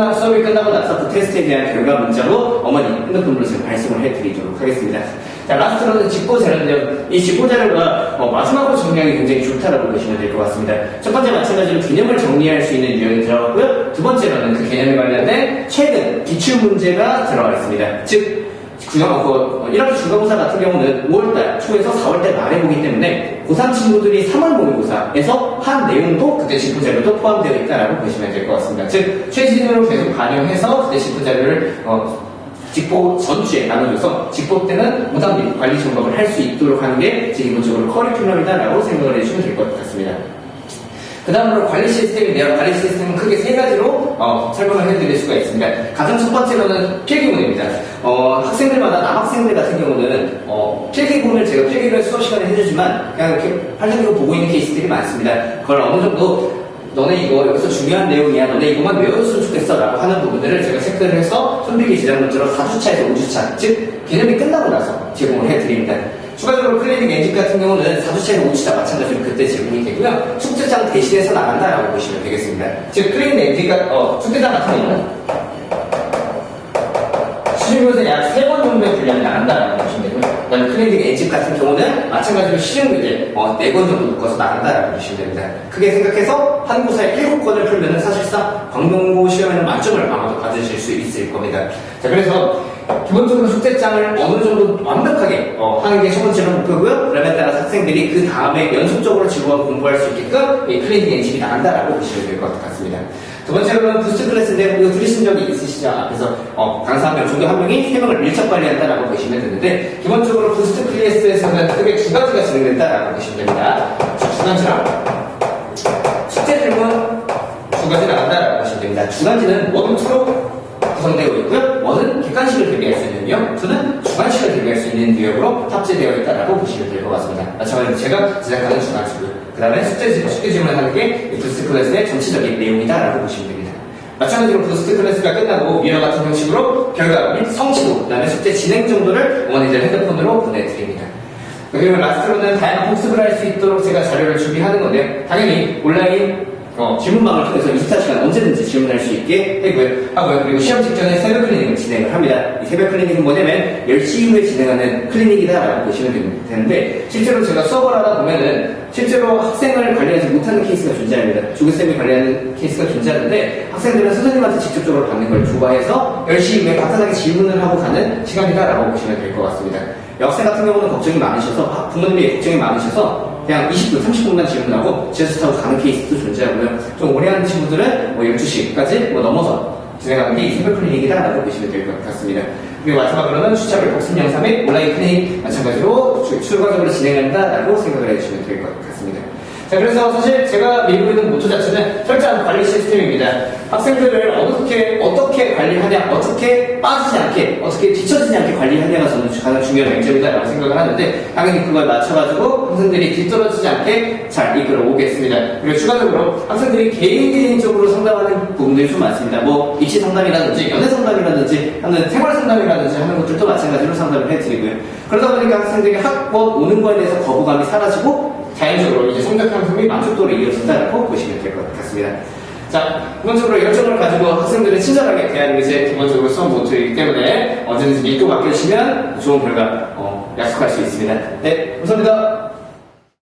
끝나고 나서 그 테스트에 대한 결과 문자로 어머니 핸드폰으로 제가 발송을 해드리도록 하겠습니다. 자, 라스트로는 직보자료인데요. 이 직보자료가 마지막으로 정리하기 굉장히 좋다라고 보시면 될 것 같습니다. 첫 번째 마찬가지로 개념을 정리할 수 있는 유형이 들어가고요. 두 번째로는 그 개념에 관련된 최근 기출문제가 들어가 있습니다. 즉 1학기 중간고사 같은 경우는 5월달 초에서 4월달 말에 보기 때문에 고3 친구들이 3월 모의고사에서 한 내용도 그때 직보자료도 포함되어 있다라고 보시면 될 것 같습니다. 즉 최신으로 계속 반영해서 그때 직보자료를 직보 전주에 나눠줘서 직보 때는 무단 및 관리 점검을 할 수 있도록 하는 게 제 기본적으로 커리큘럼이다라고 생각을 해주시면 될 것 같습니다. 그 다음으로 관리 시스템인데요. 관리 시스템은 크게 세 가지로 설명을 해드릴 수가 있습니다. 가장 첫 번째로는 필기본입니다. 학생들마다 남학생들 같은 경우는 필기본을 제가 필기를 수업 시간에 해주지만 그냥 이렇게 활력으로 보고 있는 케이스들이 많습니다. 그걸 어느 정도 너네 이거 여기서 중요한 내용이야. 너네 이거만 외워줬으면 좋겠어. 라고 하는 부분들을 제가 체크를 해서 손필기 지장문처럼 4주차에서 5주차, 즉 개념이 끝나고 나서 제공을 해드립니다. 추가적으로 클리닉 엔진 같은 경우는 4주차에서 5주차 마찬가지로 그때 제공이 되고요. 숙제장 대신해서 나간다라고 보시면 되겠습니다. 즉 클리닉 엔진과 숙제장 같은 경우는 시중교재 약 3번 정도의 분량이 나간다라고 보시면 되고요. 그 다음에 클리닉 엔진 같은 경우는 마찬가지로 시중교재 4권 정도 묶어서 나간다라고 보시면 됩니다. 크게 생각해서 한 구사에 7권을 풀면은 사실상 광명고 시험에는 만점을 아마도 받으실 수 있을 겁니다. 자, 그래서 기본적으로 숙제장을 어느 정도 완벽하게 하는 게 첫 번째로 목표고요. 그러면 따라서 학생들이 그 다음에 연속적으로 즐거워 공부할 수 있게끔 이 클리닉 엔진이 나간다라고 보시면 될 것 같습니다. 두 번째로는 부스트 클래스인데 이거 들으신 적이 있으시죠? 앞에서 강사 한 명, 종교 한 명이 3명을 밀착 관리한다라고 보시면 되는데 기본적으로 부스트 클래스에서는 크게 2가지가 진행된다라고 보시면 됩니다. 주간지랑 숙제 질문 2가지 나간다라고 보시면 됩니다. 주간지는 1, 2로 구성되어 있고요. 1은 객관식을 대비할 수 있는 유형, 2는 주관식을 대비할 수 있는 유형으로 탑재되어 있다라고 보시면 될 것 같습니다. 마찬가지로 제가 제작하는 주관식을 그 다음에 숙제 질문하는 게 부스트 클래스의 전체적인 내용이다라고 보시면 됩니다. 마찬가지로 부스트 클래스가 끝나고 위와 같은 형식으로 결과 및 성취도, 그 다음에 숙제 진행 정도를 어머니들 핸드폰으로 보내드립니다. 그리고 라스트로는 다양한 복습을 할 수 있도록 제가 자료를 준비하는 건데요. 당연히 온라인 질문방을 통해서 24시간 언제든지 질문할 수 있게 하고요. 그리고 시험 직전에 새벽 클리닉을 진행을 합니다. 이 새벽 클리닉은 뭐냐면 10시 이후에 진행하는 클리닉이다라고 보시면 되는데 실제로 제가 수업을 하다 보면은 실제로 학생을 관리하지 못하는 케이스가 존재합니다. 조교쌤이 관리하는 케이스가 존재하는데 학생들은 선생님한테 직접적으로 받는 걸 좋아해서 10시 이후에 간단하게 질문을 하고 가는 시간이다라고 보시면 될 것 같습니다. 여학생 같은 경우는 걱정이 많으셔서 부모님이 걱정이 많으셔서 그냥 20분, 30분만 질문하고 지하철 타고 가는 케이스도 존재하고요. 좀 오래 하는 친구들은 12시까지 넘어서 진행하는 게 이 새벽 클리닉이다라고 보시면 될 것 같습니다. 그리고 마지막으로는 주차별 복습 영상 및 온라인 클리닉 마찬가지로 추가적으로 진행한다라고 생각을 해주시면 될 것 같습니다. 자, 그래서 사실 제가 밀고 있는 모토 자체는 철저한 관리 시스템입니다. 학생들을 어떻게 관리하냐, 어떻게 빠지지 않게, 어떻게 뒤처지지 않게 관리하냐가 저는 가장 중요한 맹점이다라고 생각을 하는데, 당연히 그걸 맞춰가지고 학생들이 뒤떨어지지 않게 잘 이끌어 오겠습니다. 그리고 추가적으로 학생들이 개인적으로 상담하는 부분들이 좀 많습니다. 뭐, 입시 상담이라든지, 연애 상담이라든지, 하는 생활 상담이라든지 하는 것들도 마찬가지로 상담을 해드리고요. 그러다 보니까 학생들이 학원 오는 거에 대해서 거부감이 사라지고, 자연적으로 이제 성적 향상이 만족도로 이어진다라고 보시면 될 것 같습니다. 자, 기본적으로 열정을 가지고 학생들을 친절하게 대하는 게 제 기본적으로 수업 모토이기 때문에 언제든지 믿고 맡겨주시면 좋은 결과 약속할 수 있습니다. 네, 감사합니다.